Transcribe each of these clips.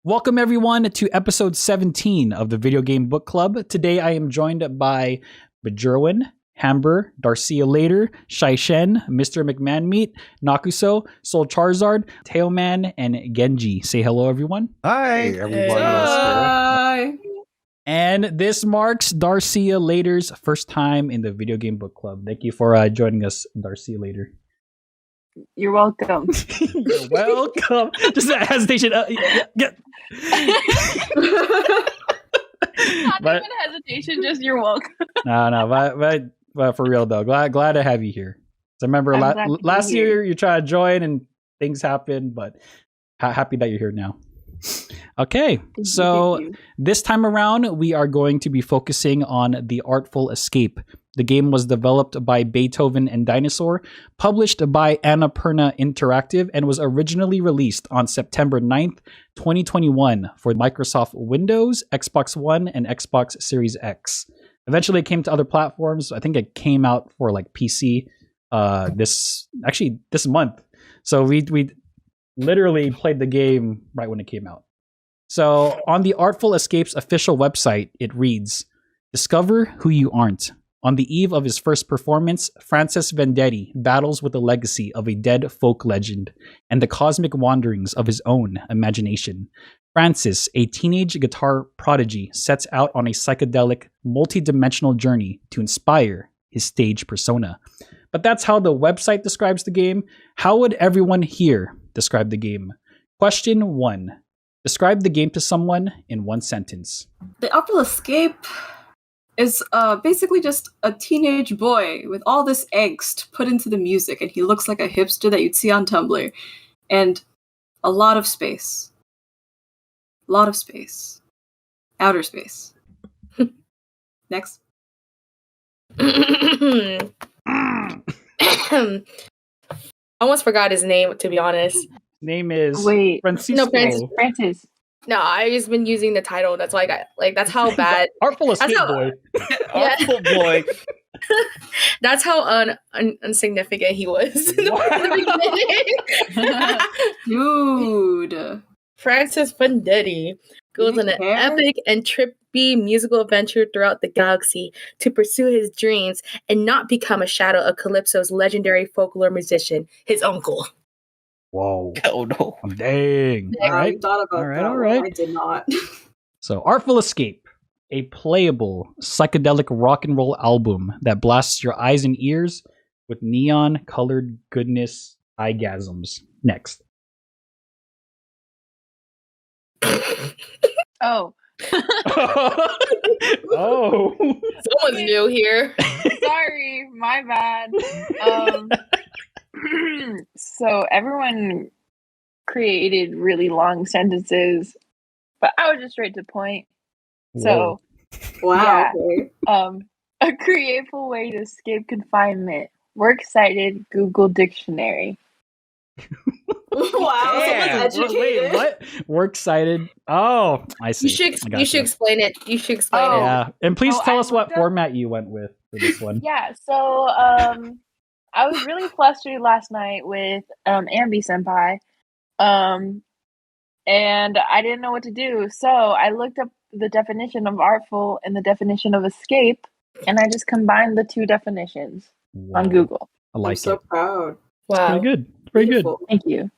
Welcome everyone to episode 17 of the Video Game Book Club. Today I am joined by Bajerwin, Hamber, Darcia Later, Shaishen, Mr. McMahonmeat, Nakuso, Soul Charizard, Tailman, and Genji. Say hello everyone. Hi everyone. Hi. And this marks Darcia Later's first time in the Video Game Book Club. Thank you for joining us, Darcia Later. You're welcome. You're welcome. Just that hesitation. Not even hesitation, just you're welcome. No, but for real though, glad to have you here. So I remember last year you tried to join and things happened, but happy that you're here now. Okay, so this time around we are going to be focusing on the Artful Escape. The game was developed by Beethoven and Dinosaur, published by Annapurna Interactive, and was originally released on September 9th, 2021 for Microsoft Windows, Xbox One, and Xbox Series X. Eventually it came to other platforms. I think it came out for like PC this month. So we literally played the game right when it came out. So on the Artful Escape's official website, it reads, "Discover who you aren't. On the eve of his first performance, Francis Vendetti battles with the legacy of a dead folk legend and the cosmic wanderings of his own imagination. Francis, a teenage guitar prodigy, sets out on a psychedelic, multi-dimensional journey to inspire his stage persona." But that's how the website describes the game. How would everyone here describe the game? Question 1. Describe the game to someone in one sentence. The Artful Escape is basically just a teenage boy with all this angst put into the music, and he looks like a hipster that you'd see on Tumblr. And a lot of space. A lot of space. Outer space. Next. I almost forgot his name, to be honest. Name is Francisco. Francisco. Francis. No, I've just been using the title. That's why I got that's how bad. Artful Escape boy. Artful boy. That's how insignificant he was in the beginning. Dude. Francis Vendetti goes on an epic and trippy musical adventure throughout the galaxy to pursue his dreams and not become a shadow of Calypso's legendary folklore musician, his uncle. Whoa. Oh no. Dang. Yeah, All right. I thought about that. All right. I did not. So, Artful Escape, a playable psychedelic rock and roll album that blasts your eyes and ears with neon-colored goodness eyegasms. Next. Oh. Oh. Someone's new here. Sorry, my bad. So everyone created really long sentences, but I was just straight to the point. Whoa. So Wow. yeah. A creative way to escape confinement. Works cited Google Dictionary. Wow. Yeah. Someone's educated. Wait, what? Works cited. Oh, I see. You should explain it. You should explain Oh. it. Yeah. And please tell I us what looked up- format you went with for this one. Yeah, so I was really flustered last night with Ambi Senpai. And I didn't know what to do. So I looked up the definition of artful and the definition of escape, and I just combined the two definitions on Whoa. Google. I I'm like so it. proud. Wow. Pretty good. Very good. Beautiful. Thank you.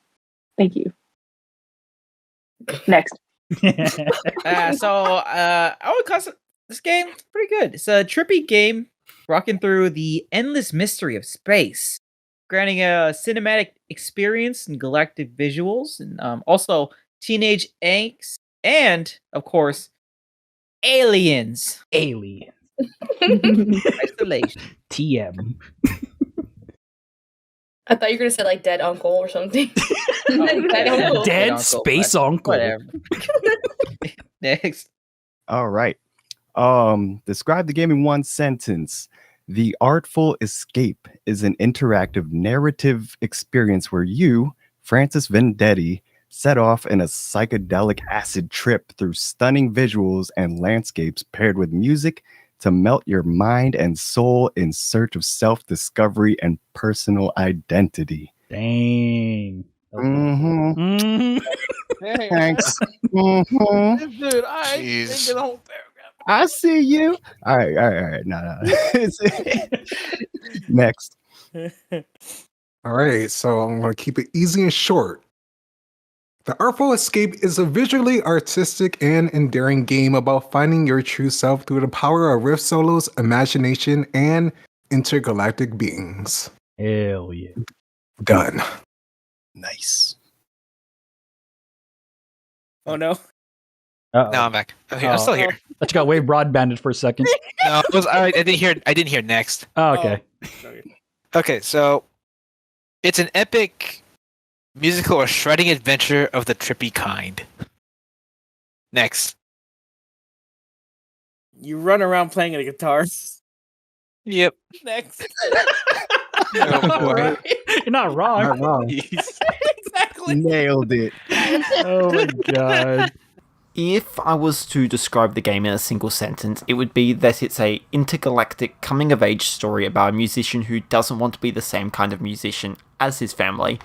Next. I would class this game pretty good. It's a trippy game rocking through the endless mystery of space, granting a cinematic experience and galactic visuals, and also teenage angst, and of course, aliens. Alien. Isolation. TM. I thought you were gonna say like dead uncle or something. Dead uncle. Dead Uncle, space but uncle. Whatever. Next. All right. Describe the game in one sentence. The Artful Escape is an interactive narrative experience where you, Francis Vendetti, set off in a psychedelic acid trip through stunning visuals and landscapes paired with music to melt your mind and soul in search of self-discovery and personal identity. Dang. Mhm. Mhm. Thanks. Mm-hmm. Dude, I think the whole paragraph. I see you. All right. No. Next. All right, so I'm going to keep it easy and short. The Artful Escape is a visually artistic and endearing game about finding your true self through the power of riff solos, imagination, and intergalactic beings. Hell yeah. Done. Nice. Oh no. Uh-oh. No, I'm back. I'm still here. That got way broadbanded for a second. No, I didn't hear next. Oh, okay. Okay, so it's an epic musical or shredding adventure of the trippy kind. Next. You run around playing a guitar. Yep. Next. Oh, boy. You're not wrong. Not wrong. Exactly. Nailed it. Oh my god. If I was to describe the game in a single sentence, it would be that it's a intergalactic coming-of-age story about a musician who doesn't want to be the same kind of musician as his family.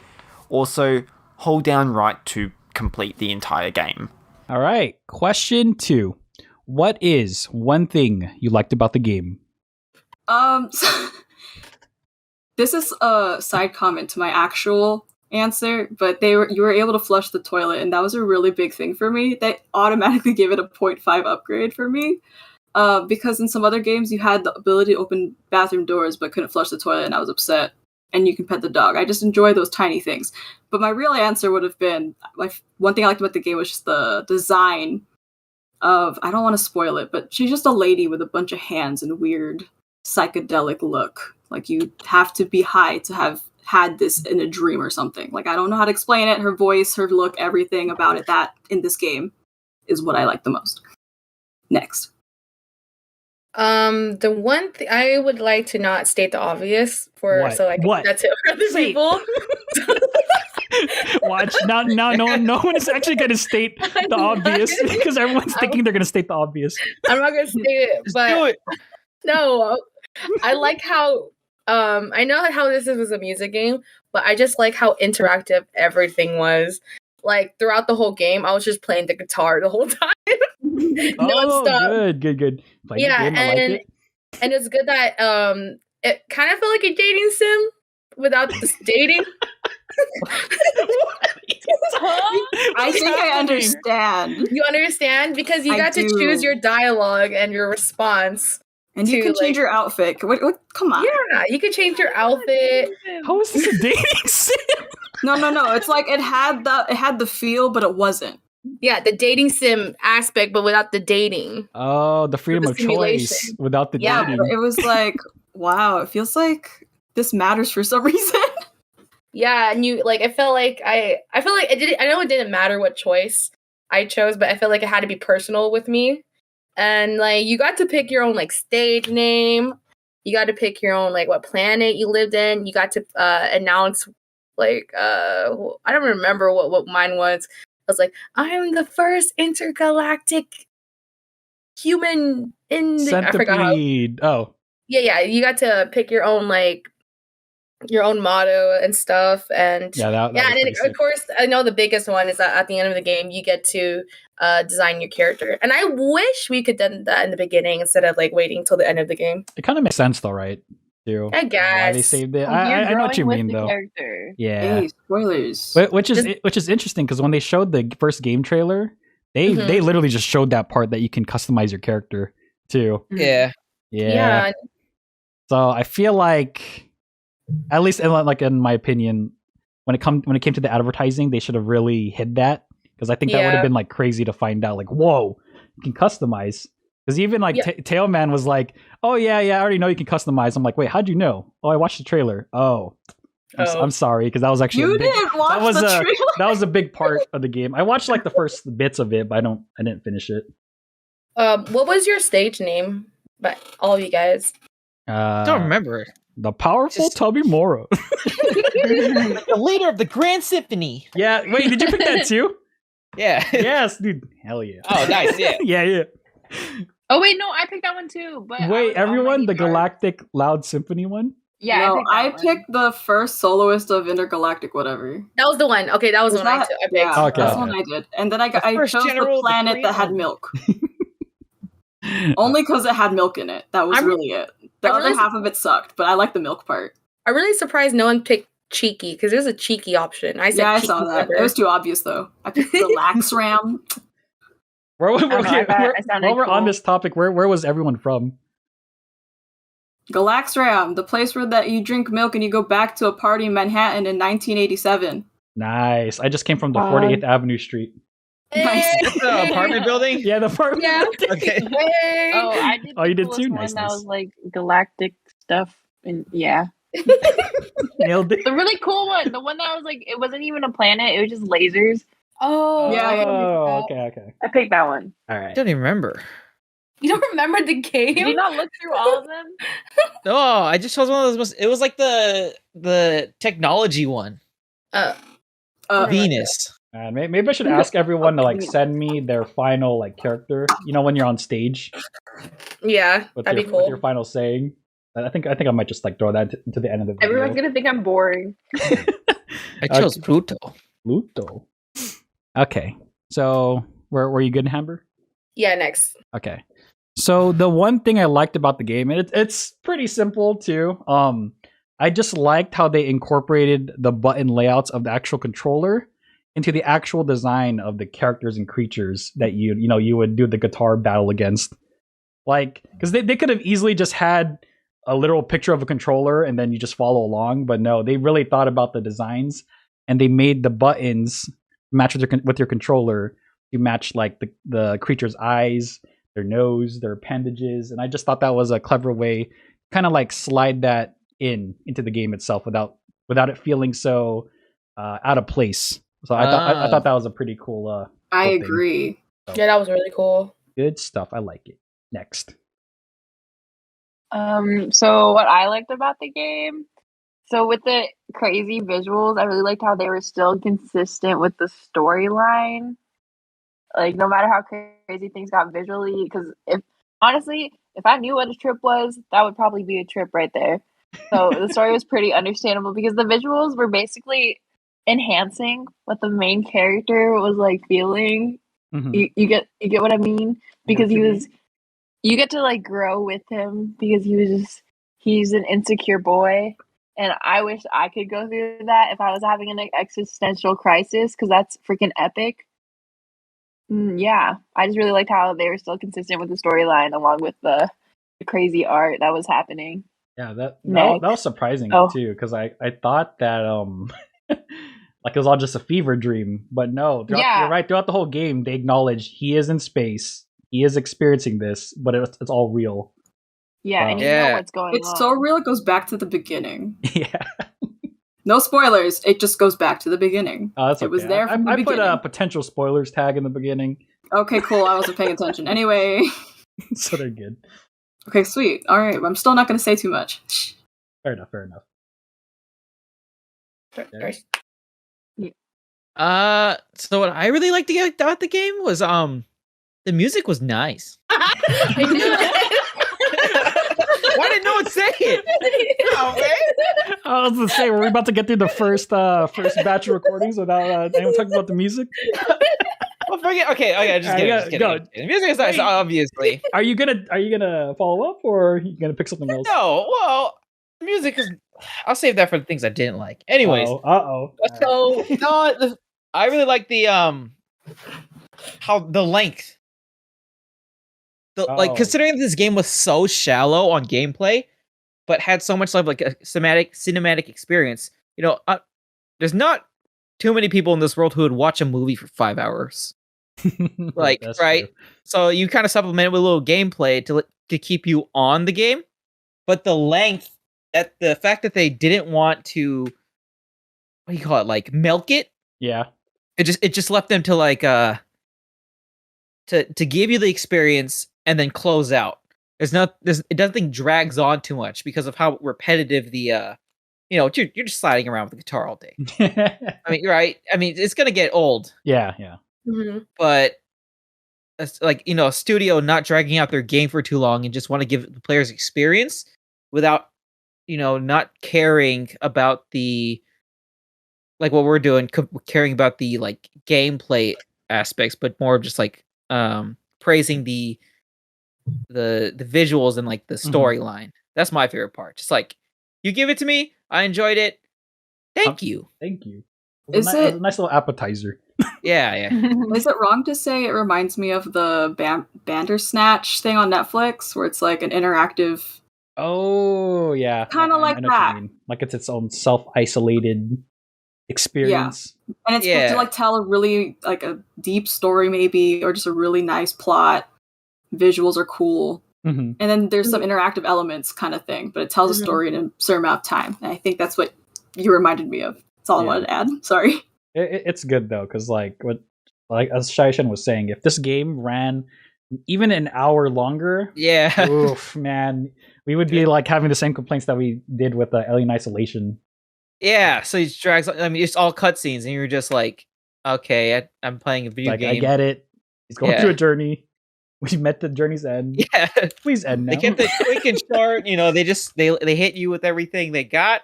Also, hold down right to complete the entire game. All right. Question 2. What is one thing you liked about the game? This is a side comment to my actual answer, but you were able to flush the toilet, and that was a really big thing for me. They automatically gave it a 0.5 upgrade for me. Because in some other games you had the ability to open bathroom doors but couldn't flush the toilet, and I was upset. And you can pet the dog. I just enjoy those tiny things. But my real answer would have been, one thing I liked about the game was just the design of, I don't want to spoil it, but she's just a lady with a bunch of hands and weird psychedelic look. Like, you have to be high to have had this in a dream or something. Like, I don't know how to explain it. Her voice, her look, everything about it, that in this game is what I like the most. Next. The one thing I would like to not state the obvious so I can that's it for other people. Watch now. No one is actually going to state the obvious because everyone's thinking they're going to state the obvious. I'm not going to state it, but do it. No, I like how I know how this was a music game, but I just like how interactive everything was. Like, throughout the whole game, I was just playing the guitar the whole time. Oh, good. Yeah, and it's good that it kind of felt like a dating sim without the dating. I think I understand. You understand? Because you got to choose your dialogue and your response. And you can change your outfit. What, come on. Yeah, you can change your outfit. How is this a dating sim? No. It's like it had the feel, but it wasn't. Yeah, the dating sim aspect, but without the dating. Oh, the freedom of choice without the dating. It was like, wow, it feels like this matters for some reason. Yeah, and I felt like I feel like I know it didn't matter what choice I chose, but I felt like it had to be personal with me. And like, you got to pick your own like stage name. You got to pick your own like what planet you lived in. You got to announce like I don't remember what mine was. I was like, I am the first intergalactic human in the Centipede. I forgot how. Oh. Yeah. You got to pick your own motto and stuff. And that and then, of course, I know the biggest one is that at the end of the game, you get to design your character. And I wish we could have done that in the beginning instead of like waiting till the end of the game. It kind of makes sense though, right? Too. I guess. Why they saved it. I know what you mean though. Character. Yeah. Hey, spoilers. Which is interesting because when they showed the first game trailer, they literally just showed that part that you can customize your character too. Yeah. So I feel like, at least in my opinion, when it came to the advertising, they should have really hid that, because I think that would have been like crazy to find out. Like, whoa, you can customize. Because even like Tailman was like, "Oh yeah, I already know you can customize." I'm like, "Wait, how'd you know?" "Oh, I watched the trailer." I'm sorry, because that was actually that was a big part of the game. I watched like the first bits of it, but I didn't finish it. What was your stage name? But all of you guys, don't remember. The powerful Tubby Moro. The leader of the Grand Symphony. Yeah. Wait, did you pick that too? Yeah. Yes, dude. Hell yeah. Oh, nice. Yeah. yeah. Oh wait, no, I picked that one too. But wait, everyone, the Galactic Loud Symphony one? Yeah, No, I picked the first soloist of Intergalactic whatever. That was the one. Okay, that was the one I picked. Yeah, Okay, that's the one I did. And then I chose general the of the planet that had Korean milk. Only because it had milk in it. That was really it. The other half of it sucked, but I like the milk part. I'm really surprised no one picked cheeky, because there's a cheeky option. I saw that. It was too obvious though. I picked the lax ram. While we're on this topic, where was everyone from? Galaxram, the place where that you drink milk and you go back to a party in Manhattan in 1987. Nice. I just came from the 48th Avenue Street. Nice. The apartment building? Yeah, the apartment. Yeah. Okay. Oh, I did. Oh, you did too. One Nice. that was like galactic stuff, and yeah, nailed it. the really cool one. The one that was like, it wasn't even a planet; it was just lasers. Oh, Oh, okay. I picked that one. All I right. don't even remember. You don't remember the game? Did you not look through all of them? No, I just chose one of those. It was like the technology one. Venus. Maybe I should ask everyone to like send me their final like character. You know, when you're on stage. Yeah, that'd be cool. With your final saying. I think I might just like throw that into the end of the video. Everyone's gonna think I'm boring. I chose Pluto. Pluto. Okay, so were you good, Amber? Yeah, next. Okay. So the one thing I liked about the game, and it's pretty simple too. I just liked how they incorporated the button layouts of the actual controller into the actual design of the characters and creatures that you would do the guitar battle against. Like, because they could have easily just had a literal picture of a controller and then you just follow along, but no, they really thought about the designs and they made the buttons match with your controller. You match like the creature's eyes, their nose, their appendages, and I just thought that was a clever way, kind of like slide that into the game itself without it feeling so out of place. So I thought that was a pretty cool. I agree. So, yeah, that was really cool. Good stuff. I like it. Next. So what I liked about the game, so with the crazy visuals, I really liked how they were still consistent with the storyline. Like, no matter how crazy things got visually, because if I knew what a trip was, that would probably be a trip right there. So the story was pretty understandable because the visuals were basically enhancing what the main character was like feeling. Mm-hmm. You get what I mean? Because you get to like grow with him because he's an insecure boy. And I wish I could go through that if I was having an existential crisis, because that's freaking epic. Yeah, I just really liked how they were still consistent with the storyline along with the crazy art that was happening. Yeah, that was surprising too, because I thought that like it was all just a fever dream, but no, you're right. Throughout the whole game, they acknowledge he is in space, he is experiencing this, but it's all real. Yeah, and you know what's going on. It's so real. It goes back to the beginning. Yeah. No spoilers. It just goes back to the beginning. Oh, that's okay. It was there from the beginning. I put a potential spoilers tag in the beginning. Okay, cool. I wasn't paying attention. Anyway. So they're good. Okay, sweet. All right. I'm still not going to say too much. Fair enough. So what I really liked about the game was the music was nice. I knew it. Why didn't no one say it? Oh, man. I was gonna say, were we about to get through the first batch of recordings without anyone talking about the music? Well, forget. Okay, just kidding. Go. The music is nice, obviously. Are you gonna follow up, or are you gonna pick something else? No, well, the music is. I'll save that for the things I didn't like. Anyways, So no, I really like the how the length. Like, considering this game was so shallow on gameplay, but had so much like a cinematic experience, there's not too many people in this world who would watch a movie for 5 hours. Like, right? True. So you kind of supplement it with a little gameplay to keep you on the game, but the length, the fact that they didn't want to, what do you call it, like milk it? Yeah. It just left them to like to give you the experience and then close out. It doesn't drags on too much because of how repetitive the you're just sliding around with the guitar all day. I mean, you're right. I mean, it's gonna get old. Yeah. Mm-hmm. But it's like, a studio not dragging out their game for too long and just want to give the players experience without not caring about the like what we're doing, caring about the like gameplay aspects, but more just like praising the visuals and like the storyline. That's my favorite part. Just like you give it to me, I enjoyed it. Thank you. Thank you. Is it a nice little appetizer? Yeah. Is it wrong to say it reminds me of the Bandersnatch thing on Netflix, where it's like an interactive? Oh yeah, Kind of like I know what that. you mean. Like it's its own self-isolated experience. And it's supposed to like tell a really like a deep story, maybe, or just a really nice plot. Visuals are cool, and then there's some interactive elements, kind of thing. But it tells a story in a certain amount of time, and I think that's what you reminded me of. That's all I wanted to add. Sorry. It's good though, because like as Shaishan was saying, if this game ran even an hour longer, oof, man, we would be like having the same complaints that we did with Alien Isolation. Yeah, so he drags. I mean, it's all cutscenes, and you're just like, okay, I'm playing a video game. I get it. He's going through a journey. We met the journey's end. Yeah, please end now. They kept it quick and short. They hit you with everything they got.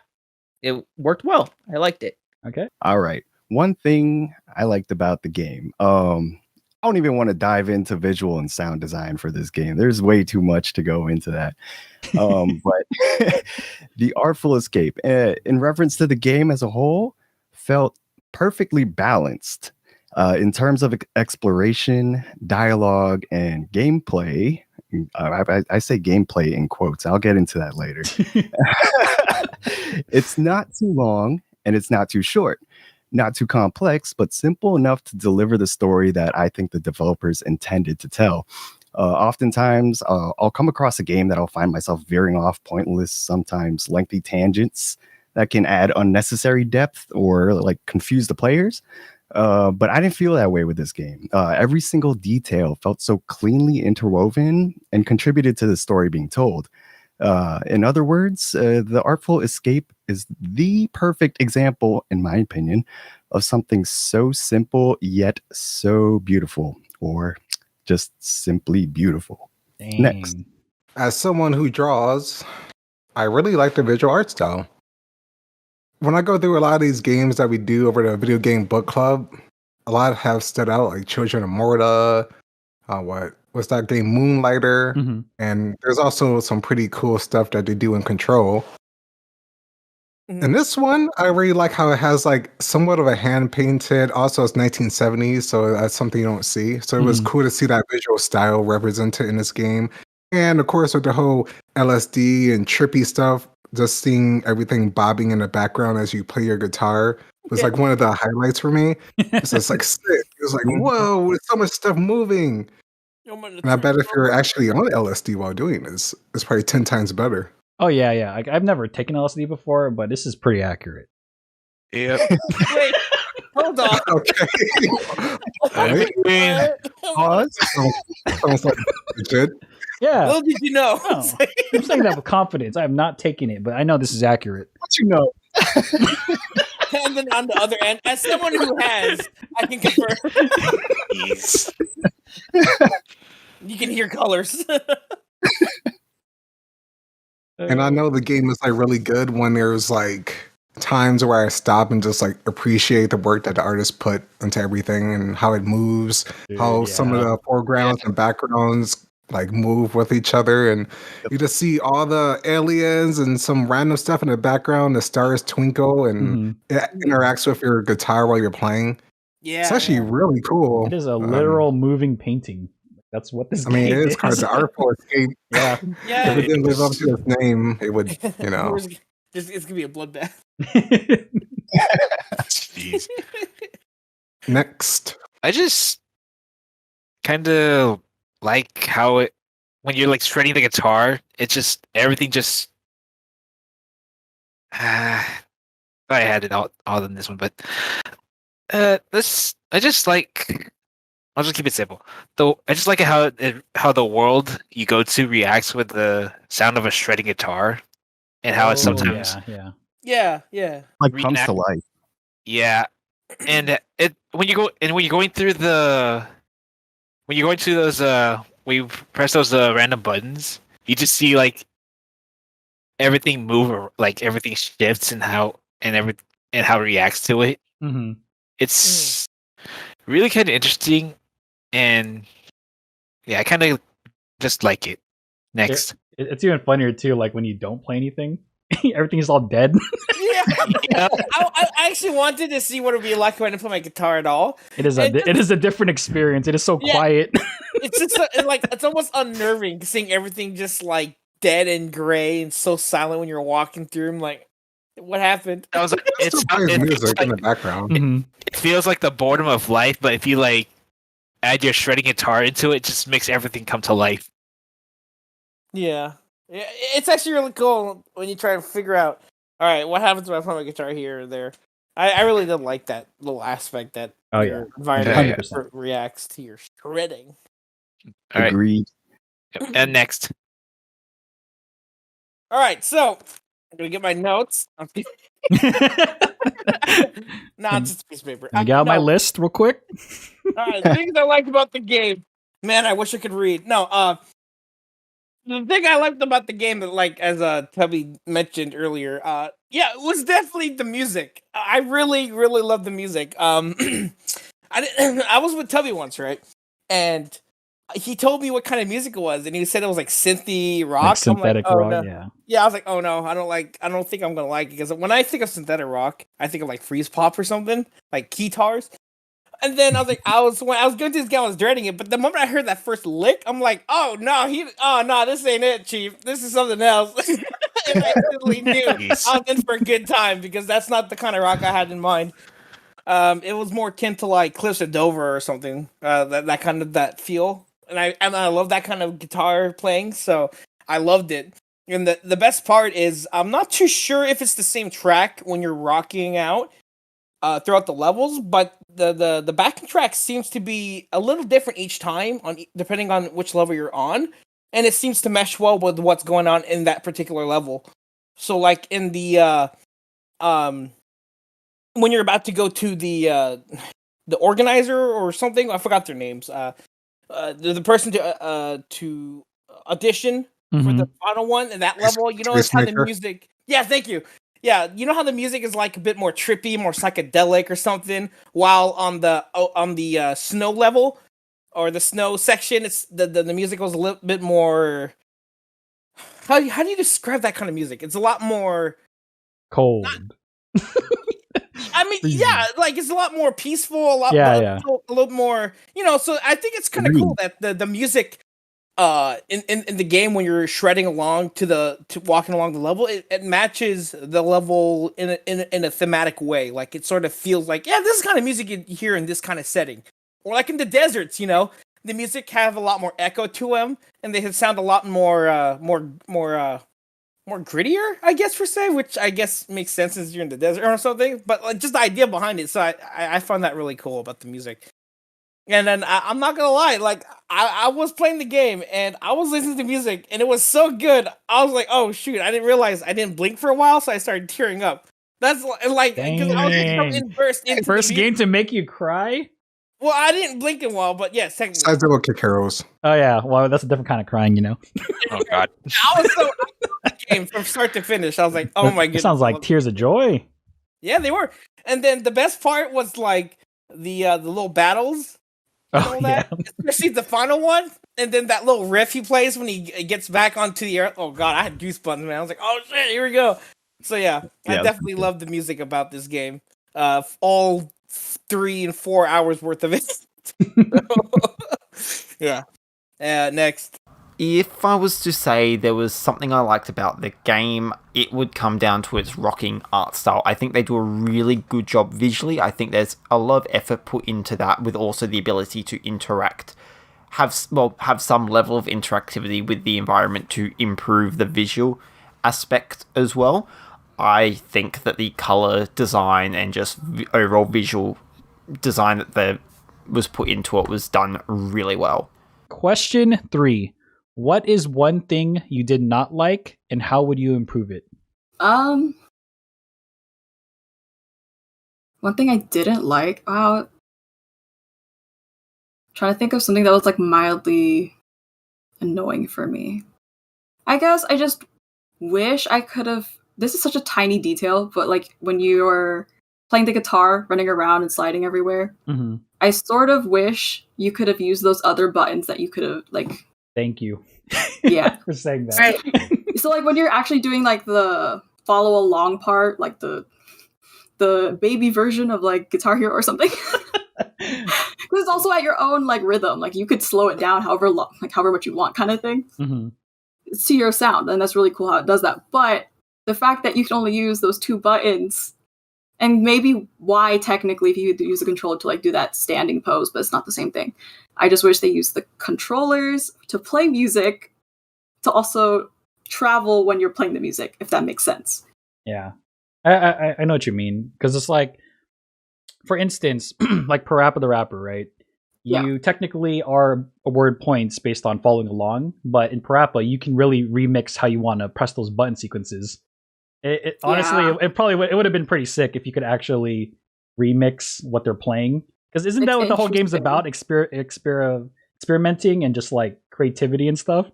It worked well. I liked it. Okay. All right. One thing I liked about the game, I don't even want to dive into visual and sound design for this game. There's way too much to go into that. But the Artful Escape, in reference to the game as a whole, felt perfectly balanced in terms of exploration, dialogue, and gameplay. I say gameplay in quotes. I'll get into that later. It's not too long and it's not too short. Not too complex, but simple enough to deliver the story that I think the developers intended to tell. Oftentimes, I'll come across a game that I'll find myself veering off pointless, sometimes lengthy tangents that can add unnecessary depth or like confuse the players. But I didn't feel that way with this game. Every single detail felt so cleanly interwoven and contributed to the story being told. In other words, the Artful Escape is the perfect example, in my opinion, of something so simple yet so beautiful, or just simply beautiful. Dang. Next. As someone who draws, I really like the visual art style. When I go through a lot of these games that we do over the video game book club, a lot have stood out, like Children of Morta, what's that game, Moonlighter, and there's also some pretty cool stuff that they do in Control. And this one, I really like how it has like somewhat of a hand painted, also it's 1970s, so that's something you don't see. So it was cool to see that visual style represented in this game. And of course, with the whole LSD and trippy stuff, just seeing everything bobbing in the background as you play your guitar was like one of the highlights for me. So it's like sick. It was like, whoa, with so much stuff moving. And I bet if you're actually on LSD while doing this, it's probably 10 times better. Oh yeah. I've never taken LSD before, but this is pretty accurate. Yep. Wait, hold on. Okay. Pause. Sounds like legit. Yeah. Little did you know. No, I'm saying that with confidence. I am not taking it, but I know this is accurate. What you know? And then on the other end, as someone who has, I can confirm. Jeez. You can hear colors. And I know the game is like really good when there's like times where I stop and just like appreciate the work that the artist put into everything and how it moves, how some of the foregrounds and backgrounds like move with each other, and you just see all the aliens and some random stuff in the background. The stars twinkle and it interacts with your guitar while you're playing. Yeah, it's actually really cool. It is a literal moving painting. That's what this game it is called the Artful Escape. Yeah. If it didn't live up to its name, it would, you know. It's gonna be a bloodbath. Jeez. Next. I just kind of like how it, when you're like shredding the guitar, it just, everything just, I had it all in this one, but I just like, I'll just keep it simple. Though I just like how the world you go to reacts with the sound of a shredding guitar, and how it sometimes yeah like comes to life. Yeah, and when you're going through those when you press those random buttons, you just see like everything move, like everything shifts and how it reacts to it. Mm-hmm. It's really kind of interesting, and yeah, I kind of just like it. Next, it's even funnier too. Like when you don't play anything, everything is all dead. Yeah. I actually wanted to see what it would be like when I didn't play my guitar at all. It is a different experience. It is so quiet. It's just it's almost unnerving seeing everything just like dead and gray and so silent when you're walking through. I'm like, what happened? I was like, It's music in the background. Mm-hmm. It feels like the boredom of life, but if you like add your shredding guitar into it, it just makes everything come to life. Yeah, it's actually really cool when you try to figure out, all right, what happens when I play my guitar here or there. I really did like that little aspect that your environment 100%. reacts to your shredding. All right. Agreed. And next, All right, so I'm gonna get my notes. No, it's just a piece of paper. I got my list real quick. All right, things I liked about the game. Man, I wish I could read. No, the thing I liked about the game, that like as Tubby mentioned earlier, yeah, it was definitely the music. I really, really love the music. I was with Tubby once, right? And he told me what kind of music it was, and he said it was like synthy rock. Like synthetic rock, no. yeah. Yeah, I was like, oh no, I don't think I'm gonna like it, because when I think of synthetic rock, I think of like freeze pop or something, like guitars. And then I was like, when I was going through this game, I was dreading it. But the moment I heard that first lick, I'm like, oh no, this ain't it, Chief. This is something else. And I instantly knew I was in for a good time, because that's not the kind of rock I had in mind. It was more akin to like Cliffs of Dover or something. That kind of that feel. And I love that kind of guitar playing, so I loved it. And the best part is I'm not too sure if it's the same track when you're rocking out throughout the levels, but the backing track seems to be a little different each time depending on which level you're on, and it seems to mesh well with what's going on in that particular level. So like in the when you're about to go to the organizer or something, I forgot their names. The person to audition for the final one in that level, you know, it's how the music. Yeah, thank you. Yeah, you know how the music is like a bit more trippy, more psychedelic or something, while on the snow level or the snow section, it's the music was a little bit more. How do you describe that kind of music? It's a lot more cold. I mean, yeah, like it's a lot more peaceful, a lot a little more, you know. So I think it's kind of cool that the music in the game, when you're shredding along to walking along the level, it matches the level in a thematic way. Like it sort of feels like, yeah, this is kind of music you hear in this kind of setting. Or like in the deserts, you know, the music have a lot more echo to them, and they sound a lot more grittier, I guess, per se, which I guess makes sense since you're in the desert or something. But like, just the idea behind it, so I find that really cool about the music. And then I'm not gonna lie, like I was playing the game and I was listening to music and it was so good. I was like, oh shoot, I didn't realize I didn't blink for a while, so I started tearing up. That's like, because I was just into first game to make you cry. Well, I didn't blink in a while, but yes, technically. Besides the Kicaros. Oh yeah, well that's a different kind of crying, you know. Oh god, I was so the game from start to finish. I was like, oh my goodness, it sounds like tears of joy. Yeah, they were. And then the best part was like the little battles. Oh, yeah. Especially the final one, and then that little riff he plays when he gets back onto the earth. Oh god, I had goosebumps, man. I was like, oh shit, here we go. So yeah, I definitely love the music about this game. All 3 and 4 hours worth of it. Yeah. Next. If I was to say there was something I liked about the game, it would come down to its rocking art style. I think they do a really good job visually. I think there's a lot of effort put into that, with also the ability to interact, have some level of interactivity with the environment to improve the visual aspect as well. I think that the color design and just overall visual design that was put into it was done really well. Question 3. What is one thing you did not like, and how would you improve it? One thing I didn't like. Trying to think of something that was like mildly annoying for me. I guess I just wish I could have. This is such a tiny detail, but like when you're playing the guitar, running around and sliding everywhere, I sort of wish you could have used those other buttons that you could have like. Thank you. Yeah, for saying that. Right. So like when you're actually doing like the follow along part, like the baby version of like Guitar Hero or something. Because it's also at your own like rhythm. Like you could slow it down however much you want, kind of thing. It's to your sound, and that's really cool how it does that. But the fact that you can only use those 2 buttons, and maybe why technically if you could use a controller to like do that standing pose, but it's not the same thing. I just wish they used the controllers to play music to also travel when you're playing the music, if that makes sense. Yeah, I know what you mean, because it's like, for instance, like Parappa the Rapper, right? You technically are awarded points based on following along, but in Parappa, you can really remix how you want to press those button sequences. Honestly, it probably would have been pretty sick if you could actually remix what they're playing. Because isn't that what the whole game's about? Experimenting and just like creativity and stuff?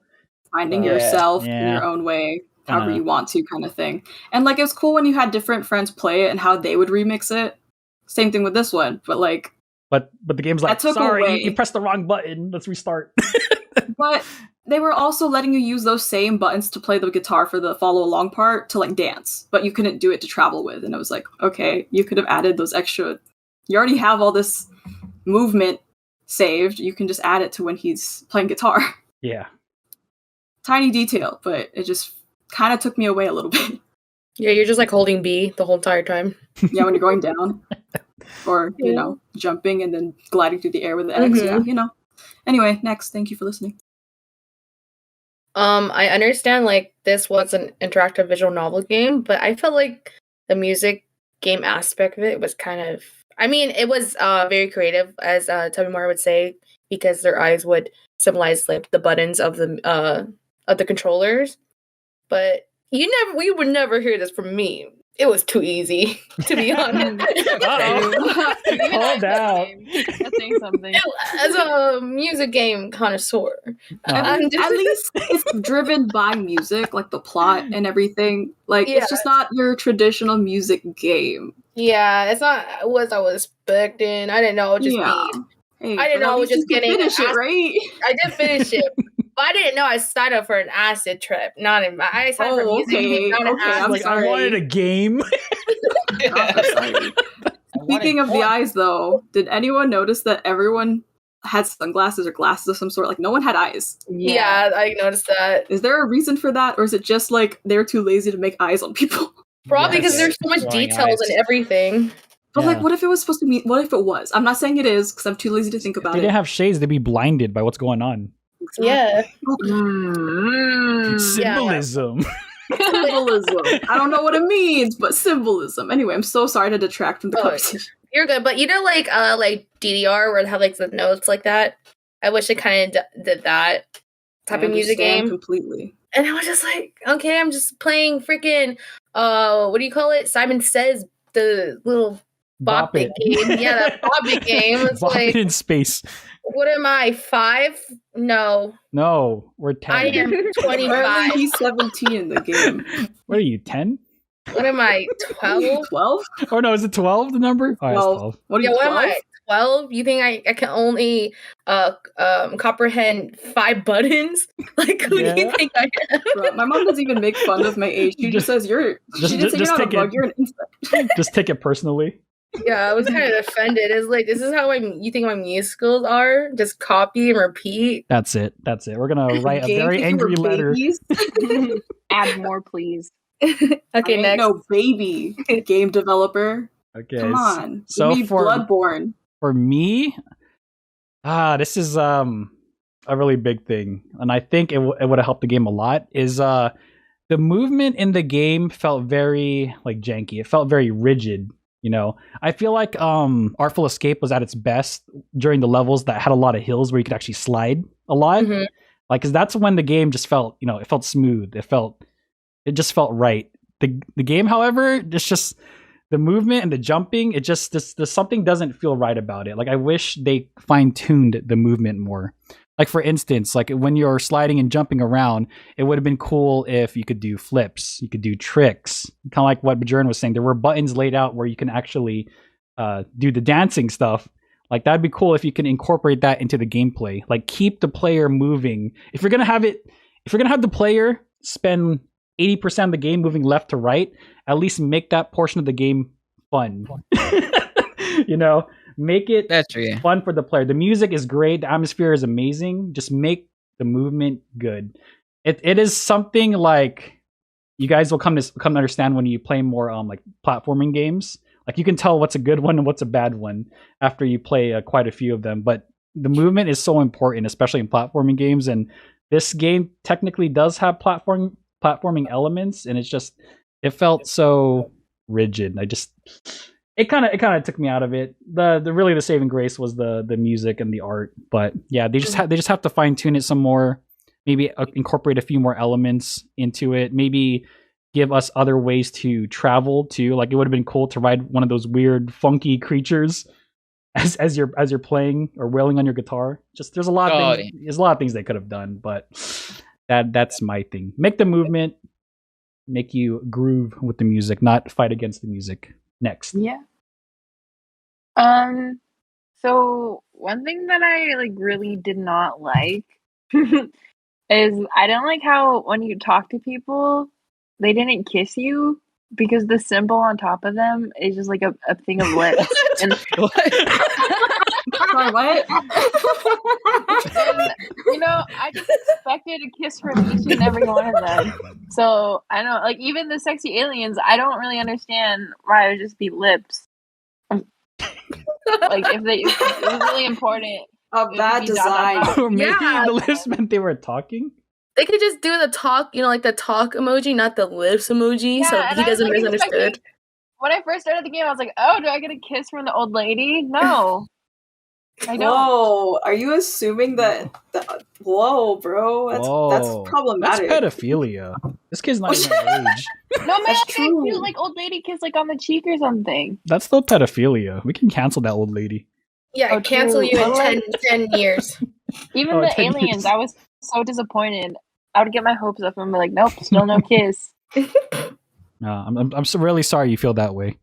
Finding yourself in your own way, however you want to, kind of thing. And like it was cool when you had different friends play it and how they would remix it. Same thing with this one, but like. But the game's like, sorry, you pressed the wrong button. Let's restart. But they were also letting you use those same buttons to play the guitar for the follow along part to like dance, but you couldn't do it to travel with. And it was like, okay, you could have added those extra. You already have all this movement saved. You can just add it to when he's playing guitar. Yeah. Tiny detail, but it just kind of took me away a little bit. Yeah, you're just like holding B the whole entire time. Yeah, when you're going down. Or, you know, jumping and then gliding through the air with the X. Yeah, you know. Anyway, next. Thank you for listening. I understand, like, this was an interactive visual novel game, but I felt like the music game aspect of it was kind of... I mean, it was very creative, as Tabimura would say, because their eyes would symbolize, like, the buttons of the controllers. But we would never hear this from me. It was too easy, to be honest. Hold down. That's saying something. As a music game connoisseur, at least it's driven by music, like the plot and everything. Like it's just not your traditional music game. Yeah, it's not what I was expecting. I didn't know it would just be. Hey, I didn't know I was just getting finish it, right? I did finish it. But I didn't know I signed up for an acid trip. I signed up for music game, not an acid. Like, I wanted a game. Speaking of the eyes, though, did anyone notice that everyone had sunglasses or glasses of some sort? Like, no one had eyes. Yeah, I noticed that. Is there a reason for that? Or is it just like they're too lazy to make eyes on people? Probably because there's so much details and everything. But like, what if it was supposed to be? What if it was? I'm not saying it is because I'm too lazy to think about it. If they didn't have shades, they'd be blinded by what's going on. Yeah. Symbolism. Symbolism. I don't know what it means, but symbolism. Anyway, I'm so sorry to detract from the conversation. You're good, but you know, like DDR, where they have like the notes like that. I wish it kind of did that type of music game completely. And I was just like, okay, I'm just playing freaking what do you call it? Simon Says, the little Bop It game. Yeah, that Bop It game. It's Bop like It in space. What am I, 5? No, we're 10. I am 25. He's 17 in the game. What are you, 10? What am I, 12? 12? Oh no, is it 12 the number? Oh, 12. What are you, 12? What am I, 12? You think I can only comprehend 5 buttons? Like, who do you think I am? Bro, my mom doesn't even make fun of my age. She just says you're not a bug, you're an insect. Just take it personally. Yeah, I was kind of offended. It's like, this is how you think my music skills are? Just copy and repeat? That's it. We're going to write a very angry letter. Add more, please. Okay, next. No, baby game developer. Okay. Come on. So for Bloodborne. For me, this is a really big thing. And I think it would have helped the game a lot, is the movement in the game felt very like janky. It felt very rigid. You know, I feel like Artful Escape was at its best during the levels that had a lot of hills where you could actually slide a lot. Mm-hmm. Like, cause that's when the game just felt, it felt smooth. It just felt right. The game, however, it's just the movement and the jumping. It just, there's something doesn't feel right about it. Like, I wish they fine tuned the movement more. Like for instance, like when you're sliding and jumping around, it would have been cool if you could do flips, you could do tricks, kind of like what Bajoran was saying. There were buttons laid out where you can actually do the dancing stuff. Like that'd be cool if you can incorporate that into the gameplay. Like keep the player moving. If you're gonna have the player spend 80% of the game moving left to right, at least make that portion of the game fun. You know, make it fun for the player. The music is great. The atmosphere is amazing. Just make the movement good. It is something like you guys will come to understand when you play more like platforming games. Like you can tell what's a good one and what's a bad one after you play quite a few of them. But the movement is so important, especially in platforming games. And this game technically does have platforming elements, and it felt so rigid. It kind of took me out of it. The saving grace was the music and the art. But yeah, they just have to fine tune it some more. Maybe incorporate a few more elements into it. Maybe give us other ways to travel too. Like it would have been cool to ride one of those weird, funky creatures as you're playing or wailing on your guitar. Just there's a lot of things they could have done, but that's my thing. Make the movement, make you groove with the music, not fight against the music. Next. Yeah. So one thing that I really did not like is I don't like how when you talk to people, they didn't kiss you because the symbol on top of them is just like a thing of lips. And Sorry, what? And, I just expected a kiss from each and every one of them. So I don't even the sexy aliens. I don't really understand why it would just be lips. If it was really important. A bad design. Or maybe the lips meant they were talking. They could just do the talk, like the talk emoji, not the lips emoji, so he doesn't misunderstood. When I first started the game, I was like, "Oh, do I get a kiss from the old lady?" No. I don't. Whoa, are you assuming that? Whoa, bro, that's problematic. That's pedophilia. This kid's not even of age. No, man, I feel like old lady kiss on the cheek or something. That's still pedophilia. We can cancel that old lady. Yeah, cancel you in 10 years. Even the aliens, years. I was so disappointed. I would get my hopes up and be like, "Nope, still no kiss." I'm so really sorry you feel that way.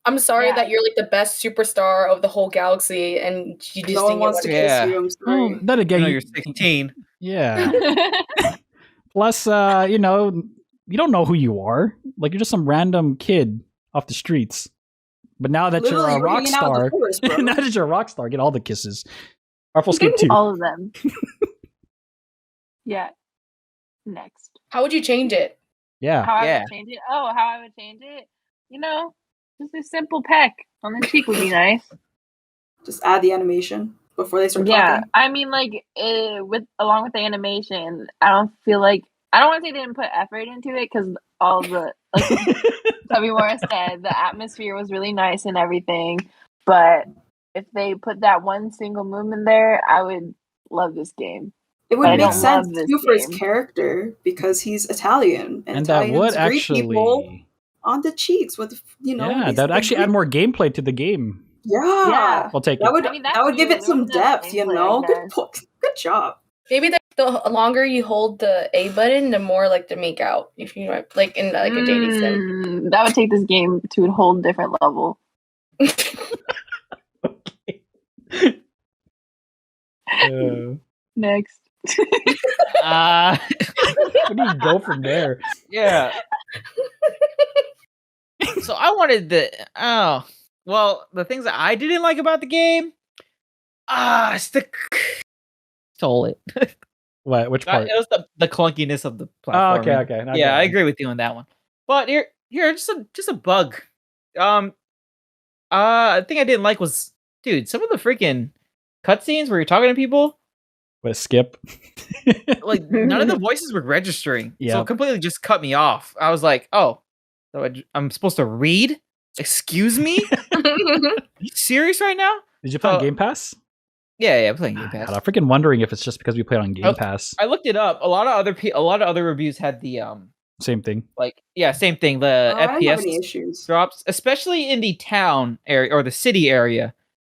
I'm sorry that you're the best superstar of the whole galaxy, and you just didn't wants to kiss you. I'm sorry. Then again, you're 16. Yeah. Plus, you don't know who you are. You're just some random kid off the streets. But now that you're a rock star, get all the kisses. Artful Escape 2. All of them. Yeah. Next. How would you change it? Yeah. How I would change it? Oh, how I would change it? Just a simple peck on the cheek would be nice. Just add the animation before they start talking. Yeah, I mean, along with the animation, I don't want to say they didn't put effort into it because all the Tubby Morris said the atmosphere was really nice and everything. But if they put that one single movement there, I would love this game. It would make sense too for his character because he's Italian, and that would actually people on the cheeks with that would actually add more gameplay to the game. Yeah. We'll take that it. That would give it some depth, Good job. Maybe the longer you hold the A button, the more to make out. If you in a dating sim. That would take this game to a whole different level. Next. Where do you go from there? Yeah. So I wanted the things that I didn't like about the game. Stole it. What? Which part? It was the clunkiness of the platform. Oh, okay. Yeah, I agree with you on that one. But here, just a bug. I think I didn't like was, dude, some of the freaking cutscenes where you're talking to people. With skip. None of the voices were registering. Yeah. So it completely just cut me off. I was like, oh, so I'm supposed to read? Excuse me? Are you serious right now? Did you play on Game Pass? Yeah, I'm playing Game Pass. God, I'm freaking wondering if it's just because we played on Game Pass. I looked it up. A lot of other reviews had the same thing. Same thing. The FPS drops, especially in the town area or the city area.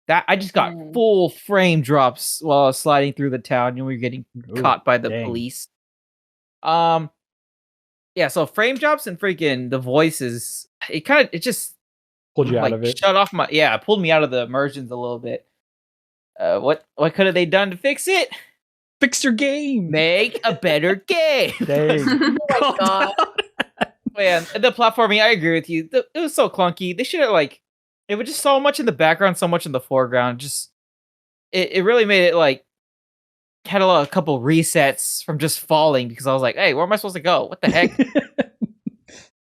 That I just got full frame drops while I was sliding through the town and we were getting caught by the police. Yeah, so frame drops and freaking the voices, it just pulled you out of it. Pulled me out of the immersions a little bit. What could have they done to fix it? Fix your game. Make a better game. Oh my god. Man, the platforming, I agree with you. It was so clunky. They should have it was just so much in the background, so much in the foreground. Just it really made it had a couple resets from just falling because I was like, hey, where am I supposed to go? What the heck?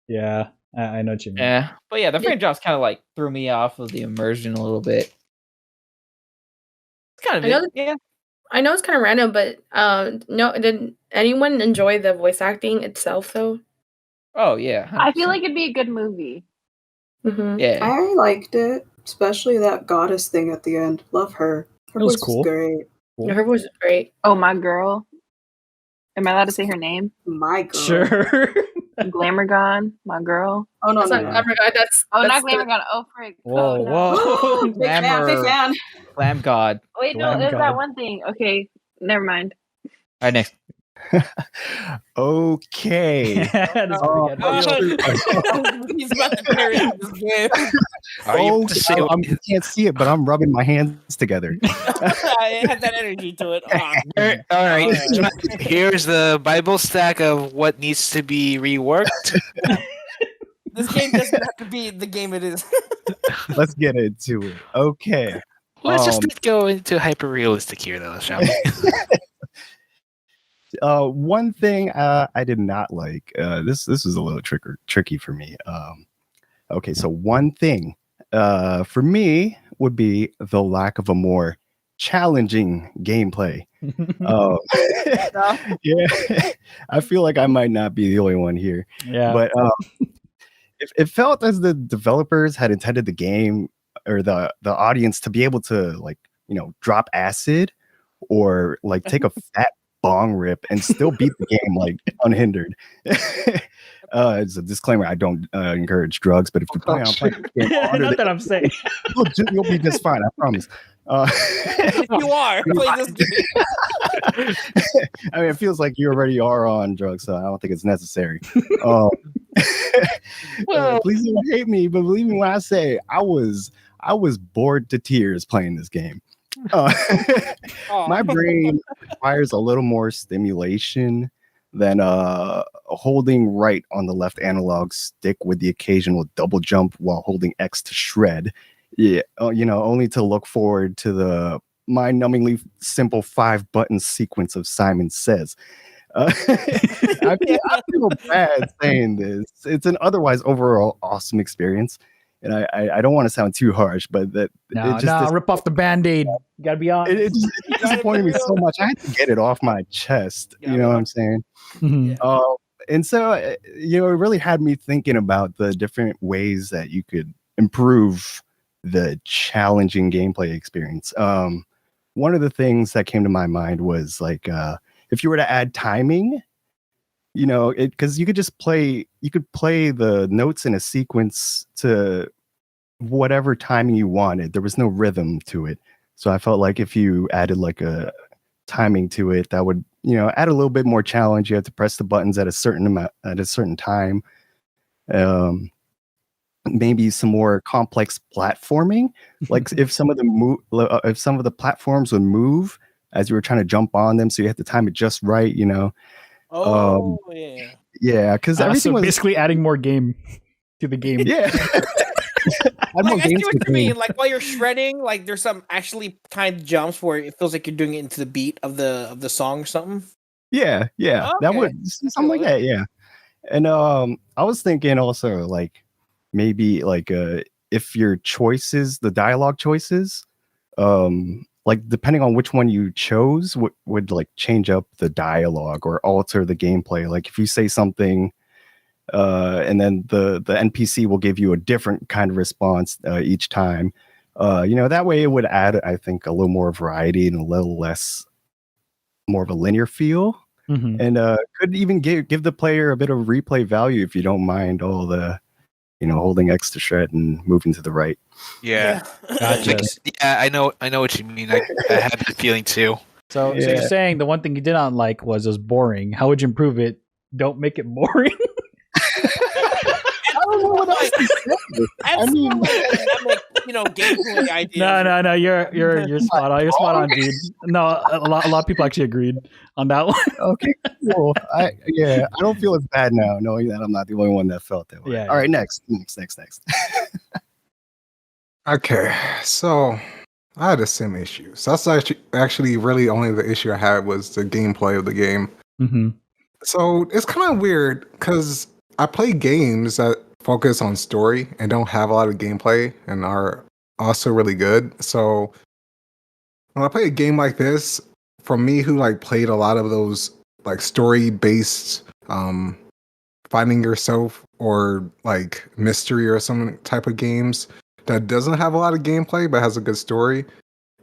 Yeah, I know what you mean. Yeah, but yeah, the frame drops kind of threw me off of the immersion a little bit. It's kind of yeah. I know it's kind of random, but no, did anyone enjoy the voice acting itself though? Oh yeah, 100%. I feel like it'd be a good movie. Mm-hmm. Yeah, I liked it, especially that goddess thing at the end. Love her. Her was voice cool. was great. Cool. Her voice is great. Oh, my girl. Am I allowed to say her name? My girl. Sure. Glamourgon, my girl. Oh no, That's not Glamourgon. That's Glamourgon. Oh frick. Whoa, Oh, no. whoa. Big fan. Glam God. Wait, no, there's that one thing. Okay, never mind. All right, next. Okay. He's about to parry this game. You can't see it, but I'm rubbing my hands together. It had that energy to it. All right. Here's the Bible stack of what needs to be reworked. This game doesn't have to be the game it is. Let's get into it. Okay. Let's just go into hyper realistic here, though, shall we? One thing I did not like. This is a little tricky for me. Okay, so one thing for me would be the lack of a more challenging gameplay. Yeah, I feel like I might not be the only one here. Yeah, but it felt as the developers had intended the game or the audience to be able to drop acid or take a fat bong rip and still beat the game unhindered. It's a disclaimer: I don't encourage drugs, but if you plan on playing the game, not that I'm saying, you'll be just fine. I promise. You are playing this game. I mean, it feels like you already are on drugs, so I don't think it's necessary. Please don't hate me, but believe me when I say I was bored to tears playing this game. My brain requires a little more stimulation than holding right on the left analog stick with the occasional double jump while holding X to shred. Yeah, only to look forward to the mind-numbingly simple 5-button sequence of Simon Says. I feel bad saying this. It's an otherwise overall awesome experience. And I don't want to sound too harsh, but rip off the Band-Aid. You gotta be honest. It disappointed me so much. I had to get it off my chest. You know what I'm saying? Mm-hmm. And so, it really had me thinking about the different ways that you could improve the challenging gameplay experience. One of the things that came to my mind was if you were to add timing, because you could just play the notes in a sequence to whatever timing you wanted. There was no rhythm to it. So I felt like if you added a timing to it, that would, add a little bit more challenge. You have to press the buttons at a certain time. Maybe some more complex platforming, if some of the platforms would move as you were trying to jump on them, so you had to time it just right, yeah, because everything was basically adding more game to the game. Yeah. I see what you mean. While you're shredding, there's some actually timed jumps where it feels like you're doing it into the beat of the song or something. Yeah, okay. That would something like that. Yeah, and I was thinking also maybe if your choices, the dialogue choices, depending on which one you chose would change up the dialogue or alter the gameplay. If you say something and then the NPC will give you a different kind of response each time, that way it would add, I think, a little more variety and a little less more of a linear feel. Mm-hmm. And could even give the player a bit of replay value if you don't mind all the holding X to shred and moving to the right. Yeah. Gotcha. Yeah, I know what you mean. I had that feeling too. So you're saying the one thing you did not like was it was boring. How would you improve it? Don't make it boring. I don't know what else to say. I mean, gameplay ideas. No. You're spot on. You're spot on, dude. No, a lot of people actually agreed on that one. Okay, cool. I don't feel as bad now knowing that I'm not the only one that felt that way. Yeah. All right, next. Okay, so I had the same issue. So that's actually really only the issue I had was the gameplay of the game. Mm-hmm. So it's kind of weird because I play games that focus on story and don't have a lot of gameplay and are also really good. So when I play a game like this, for me who like played a lot of those like story based finding yourself or like mystery or some type of games that doesn't have a lot of gameplay but has a good story,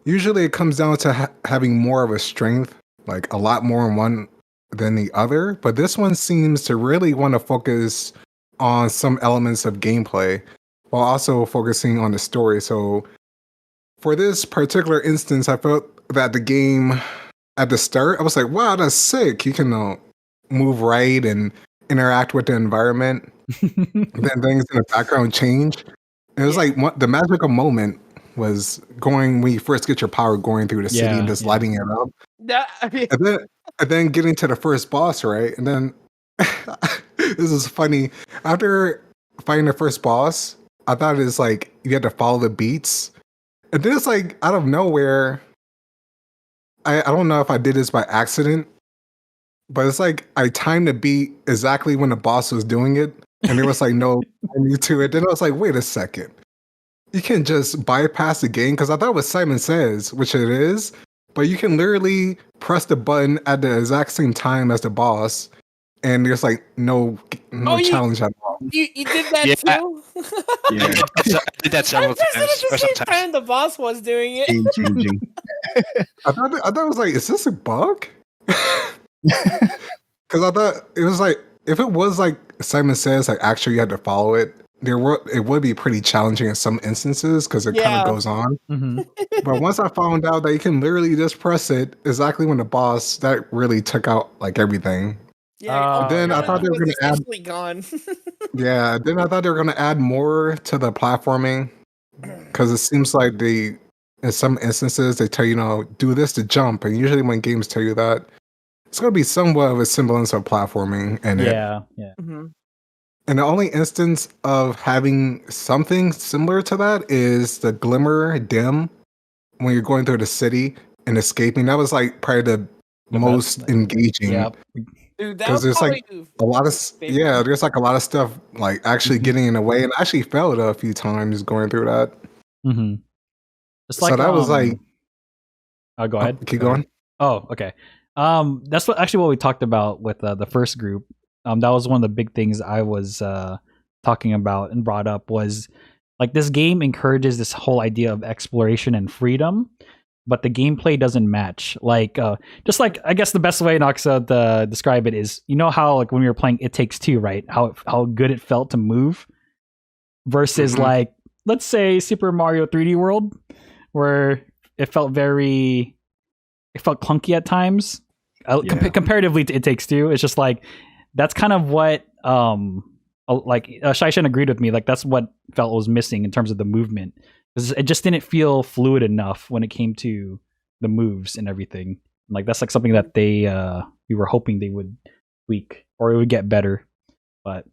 usually it comes down to having more of a strength, like a lot more in one than the other. But this one seems to really want to focus on some elements of gameplay while also focusing on the story. So for this particular instance, I felt that the game at the start, I was like, wow, that's sick. You can move right and interact with the environment. Then things in the background change. It was like the magical moment was going when you first get your power going through the city and just lighting it up. And then getting to the first boss, right? And then this is funny. After fighting the first boss, I thought it's like you had to follow the beats. And then it's like out of nowhere. I don't know if I did this by accident, but it's like I timed the beat exactly when the boss was doing it. And there was like no timing to it. Then I was like, wait a second. You can just bypass the game because I thought it was Simon Says, which it is, but you can literally press the button at the exact same time as the boss, and there's like no challenge at all. You did that too? Yeah, I did that several times. At the same time the boss was doing it. Game changing. I thought it was like, is this a bug? Because I thought it was like, if it was like Simon Says, like actually you had to follow it, it would be pretty challenging in some instances because it kind of goes on. Mm-hmm. But once I found out that you can literally just press it exactly when the boss, that really took out like everything. Yeah. Then I thought they were going to add. Gone. Yeah. Then I thought they were going to add more to the platforming because it seems like in some instances they tell you, do this to jump, and usually when games tell you that, it's going to be somewhat of a semblance of platforming. And yeah. Mm-hmm. And the only instance of having something similar to that is the glimmer dim when you're going through the city and escaping. That was like probably the most engaging. Yep. Dude, that was there's like a lot of there's like a lot of stuff like actually getting in the way, and I actually failed a few times going through that. Mm-hmm. So that was like. Oh, go ahead. Keep going. Oh, okay. That's what we talked about with the first group. That was one of the big things I was talking about and brought up was like this game encourages this whole idea of exploration and freedom, but the gameplay doesn't match. Like just like I guess the best way Noxa to describe it is how like when we were playing It Takes Two, right? How good it felt to move versus like let's say Super Mario 3D World, where it felt clunky at times. Comparatively to It Takes Two, it's just like that's kind of what Shaishan agreed with me. Like that's what felt was missing in terms of the movement. It just didn't feel fluid enough when it came to the moves and everything. Like that's like something that we were hoping they would tweak or it would get better. But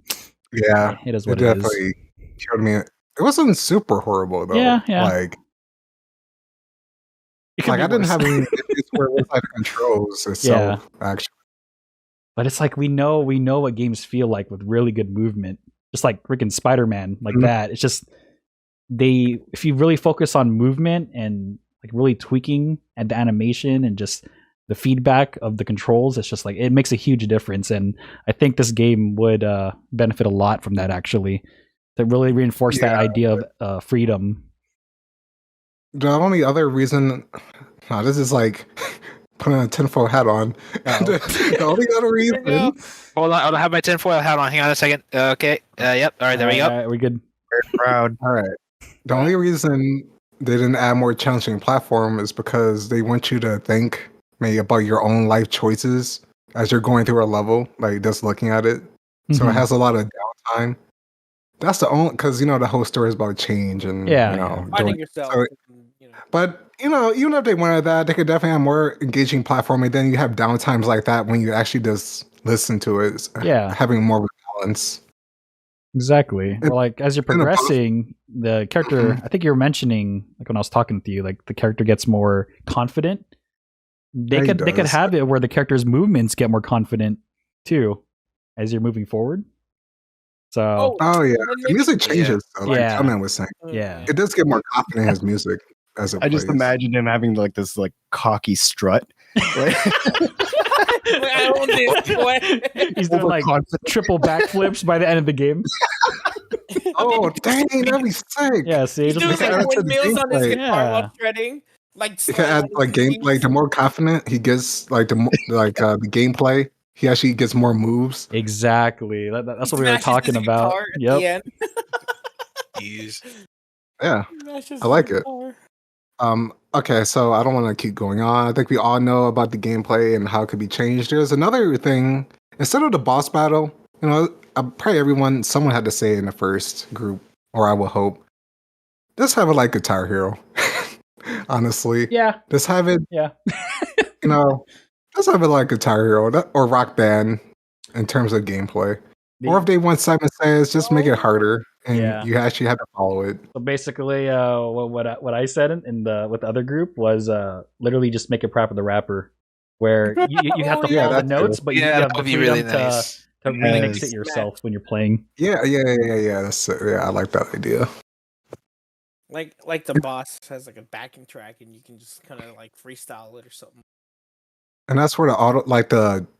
yeah, it is what it definitely showed me. It wasn't super horrible though. Yeah. Like I didn't have any issues where it was like the controls itself. Actually. But it's like we know what games feel like with really good movement. Just like freaking Spider-Man, like that. It's just if you really focus on movement and like really tweaking at the animation and just the feedback of the controls, it's just like it makes a huge difference. And I think this game would benefit a lot from that actually, to really reinforce that idea of freedom. The only other reason, this is like putting a tinfoil hat on. The only other reason. Hold on, I don't have my tinfoil hat on. Hang on a second. Okay. Yep. All right, there we go. All right, we good. Very proud. All right. The only reason they didn't add more challenging platform is because they want you to think maybe about your own life choices as you're going through a level, like just looking at it. So it has a lot of downtime. That's the only, because the whole story is about change and finding yourself. So, but even if they wanted that, they could definitely have more engaging platforming. Then you have downtimes like that when you actually just listen to it. Having more of a balance. Exactly. Or like as you're progressing, the character, I think you were mentioning, like when I was talking to you, like the character gets more confident. They could have it where the character's movements get more confident too as you're moving forward. So the music changes. So, like Tillman was saying, it does get more confident in his music as it I just imagine him having like this like cocky strut. I own this, boy. He's doing like triple backflips by the end of the game. Oh dang, that'd be sick. Yeah, see, He's doing like windmills on his guitar while shredding. Like you can add like game, like the more confident he gets, like the the gameplay, he actually gets more moves. Exactly. That's what we were talking about. Yep. Yeah, I like it. Okay, so I don't want to keep going on. I think we all know about the gameplay and how it could be changed. There's another thing. Instead of the boss battle, probably someone had to say in the first group, or I will hope, just have it like Guitar Hero. Honestly. Yeah. Just have it. Yeah. Just have it like Guitar Hero or Rock Band in terms of gameplay. Or if they want Simon Says, just make it harder. And you actually have to follow it. So basically, what I said with the other group was literally just make it proper the rapper, where you have to follow the notes, but you have the freedom really nice. to remix it yourself when you're playing. Yeah. That's I like that idea. Like the boss has like a backing track, and you can just kind of like freestyle it or something. And that's where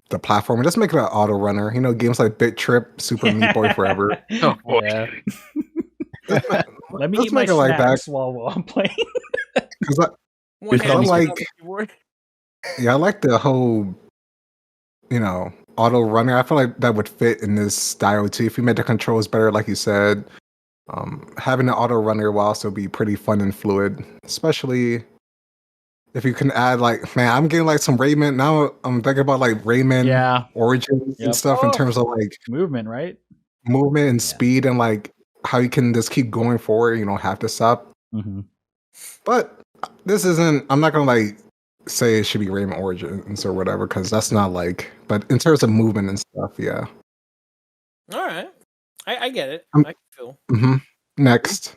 the platform. Let's make it an auto runner. Games like Bit Trip, Super Meat Boy Forever. Oh boy. Yeah. Let me eat my snacks while I'm playing. Because I like the whole, auto runner. I feel like that would fit in this style too. If you made the controls better, like you said, having an auto runner will also be pretty fun and fluid, especially if you can add I'm getting like some Rayman now. I'm thinking about like Rayman origins and stuff in terms of like movement, right? Movement and speed and like how you can just keep going forward. You don't have to stop. Mm-hmm. But this isn't. I'm not gonna like say it should be Rayman Origins or whatever because that's not like. But in terms of movement and stuff, yeah. All right, I get it. I can feel. Mm-hmm. Next.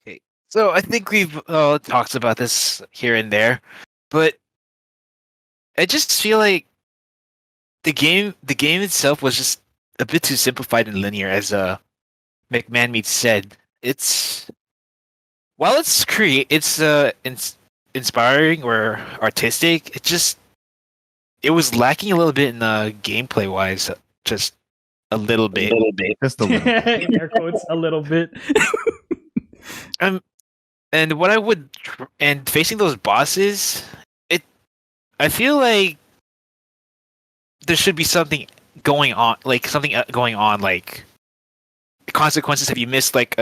Okay, so I think we've talked about this here and there, but I just feel like the game itself was just a bit too simplified and linear, as McMahon said. While it's inspiring or artistic, it was lacking a little bit in gameplay wise, just a little bit. Just a little bit. Air quotes, a little bit. And what I would and facing those bosses, I feel like there should be something going on, like consequences if you miss like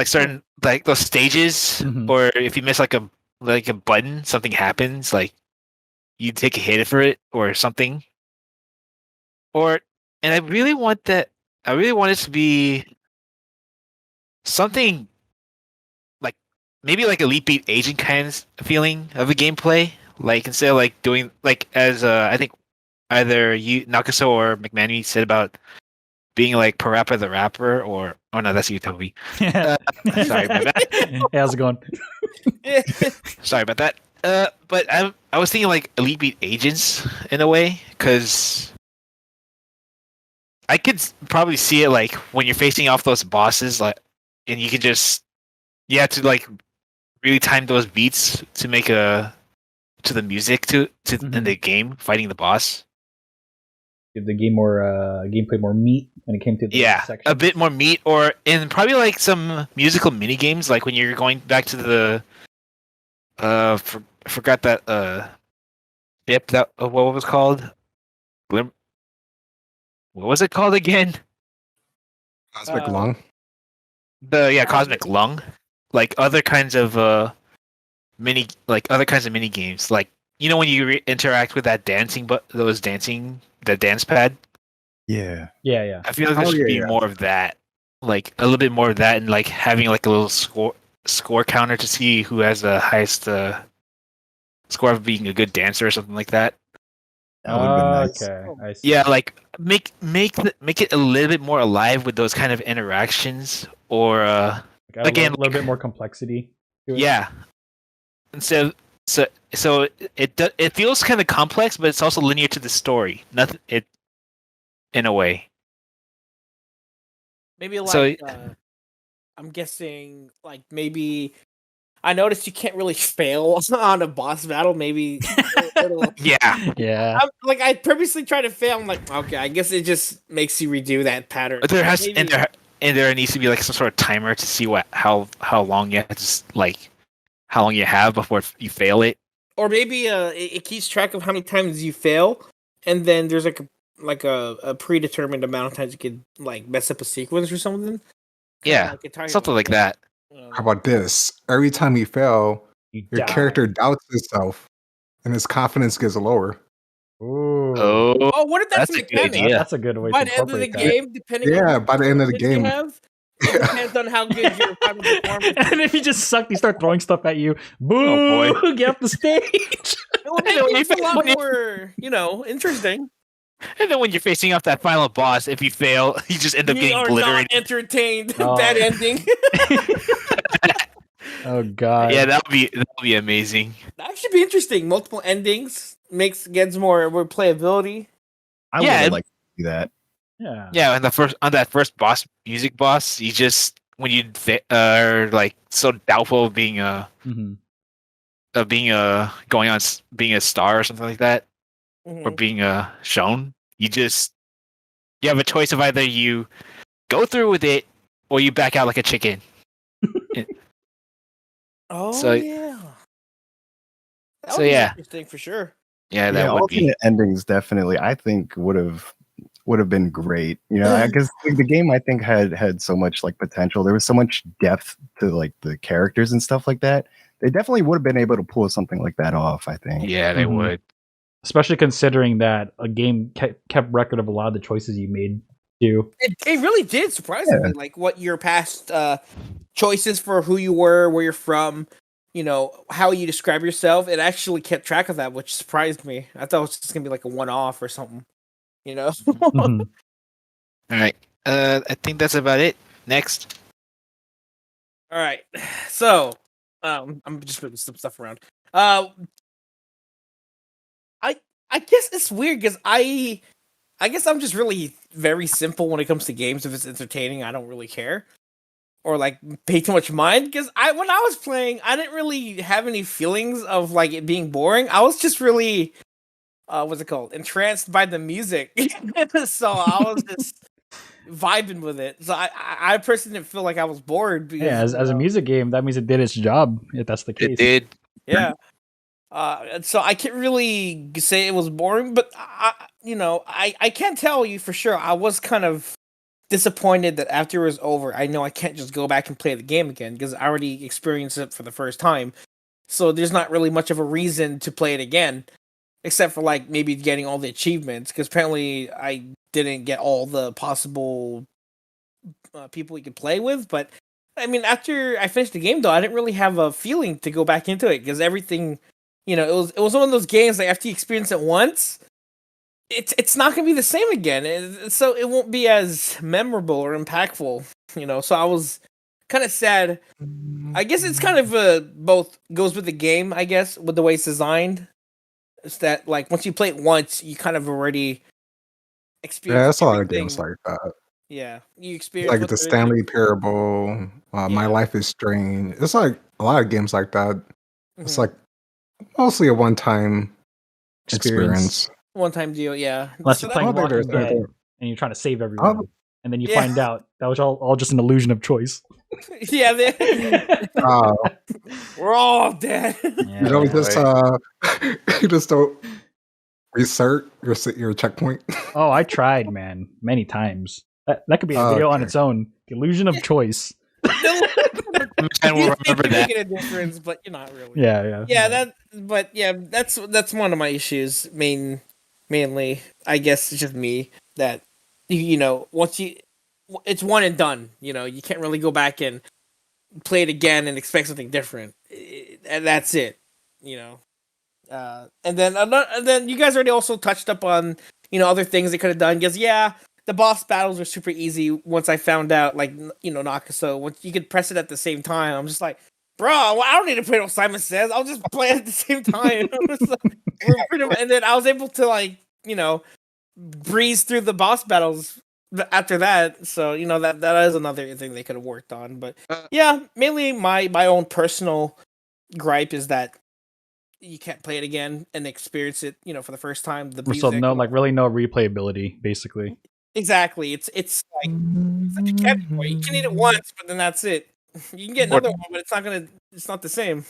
certain like those stages, or if you miss like a button, something happens, like you take a hit for it or something. And I really want it to be something like maybe like Elite Beat Agent kind of feeling of a gameplay. Like instead of like doing like as I think either you Nakaso or McManamy said about being like Parappa the Rapper, or oh no, that's you, Toby. Sorry about that. Hey, how's it going? Sorry about that. But I was thinking like Elite Beat Agents in a way, because I could probably see it like when you're facing off those bosses, like, and you have to like really time those beats to make to the music to in the game fighting the boss. give the game more gameplay more meat when it came to the sections. A bit more meat, or in probably like some musical mini games, like when you're going back to the forgot that dip that what was called. What was it called again? Cosmic Lung. Cosmic Lung. Like other kinds of mini games, like when you interact with that that dance pad. Yeah. I feel like there should be more of that, like a little bit more of that, and like having like a little score counter to see who has the highest score of being a good dancer or something like that. That would be nice. Okay, I see. Yeah, like make it a little bit more alive with those kind of interactions, or again, a little bit more complexity to it. Yeah. And so it feels kind of complex, but it's also linear to the story. Nothing in a way. Maybe like I'm guessing like maybe I noticed you can't really fail on a boss battle. Maybe yeah. I purposely try to fail. I'm like, okay, I guess it just makes you redo that pattern. There has and there needs to be like some sort of timer to see how long you how long you have before you fail it. Or maybe it keeps track of how many times you fail, and then there's like a predetermined amount of times you could like mess up a sequence or something. Yeah, something like that. How about this? Every time you fail, your character doubts himself, and his confidence gets lower. Ooh. Oh, what if that's a good idea? That's a good way by to the end of the incorporate game, depending on by the end of the game, it depends on how good your final performance. And if you just suck, they start throwing stuff at you. Boo! Oh boy. Get off the stage. It would make it a lot more, interesting. And then when you're facing off that final boss, if you fail, you just end up getting obliterated. Not entertained. Bad ending. Oh god. Yeah, that'll be amazing. That should be interesting. Multiple endings gets more playability. I would like to see that. Yeah. Yeah, on that first music boss, you just when you are like so doubtful of being going on being a star or something like that, or being shown, you have a choice of either you go through with it or you back out like a chicken. Yeah. That would be interesting for sure. Yeah, that would be. Endings definitely, I think, would have been great. Because the game I think had so much like potential. There was so much depth to like the characters and stuff like that. They definitely would have been able to pull something like that off, I think. Yeah, they would. Especially considering that a game kept record of a lot of the choices you made too. It really did, surprisingly. Like what your past choices for who you were, where you're from, how you describe yourself. It actually kept track of that, which surprised me. I thought it was just gonna be like a one-off or something. All right. I think that's about it. Next. All right. So, I'm just moving some stuff around. I guess it's weird because I guess I'm just really very simple when it comes to games. If it's entertaining, I don't really care or like pay too much mind. Because when I was playing, I didn't really have any feelings of like it being boring. I was just really what's it called? Entranced by the music. So I was just vibing with it. So I personally didn't feel like I was bored. Because, as a music game, that means it did its job. If that's the case, it did. Yeah. So I can't really say it was boring, but I can't tell you for sure. I was kind of disappointed that after it was over, I know I can't just go back and play the game again because I already experienced it for the first time. So there's not really much of a reason to play it again, except for like maybe getting all the achievements. Because apparently I didn't get all the possible people you could play with. But I mean, after I finished the game, though, I didn't really have a feeling to go back into it because everything. It was one of those games like after you experience it once, it's not gonna be the same again. So it won't be as memorable or impactful. So I was kind of sad. I guess it's kind of both goes with the game. I guess with the way it's designed, it's that like once you play it once, you kind of already experience. Yeah, that's a lot of everything. games like that. Yeah, you experience like the Stanley Parable. My Life is Strange. It's like a lot of games like that. It's like mostly a one-time experience. one-time deal. Yeah. Unless So you're that- playing Oh, there- Walking there's- Dead and you're trying to save everyone, and then you Yeah. find out that was all just an illusion of choice. yeah, we're all dead. You know, just you just don't restart your checkpoint. Oh, I tried, man, many times. That could be a video on Okay. its own. The illusion of choice. And we'll You think remember you're that. making a difference, but you're not really. Yeah. That's one of my issues. Mainly, I guess it's just me that you know once it's one and done. You know, you can't really go back and play it again and expect something different. And that's it. You know, and then you guys already also touched up on other things they could have done. Because the boss battles are super easy. Once I found out, like Nakaso, once you could press it at the same time, I'm just like, bro, I don't need to play what Simon Says. I'll just play it at the same time. And then I was able to breeze through the boss battles after that. So that is another thing they could have worked on. But mainly my own personal gripe is that you can't play it again and experience it, for the first time. The So music, no replayability, basically. exactly. It's like such a catch point. You can eat it once, but then that's it. You can get another one, but it's not the same.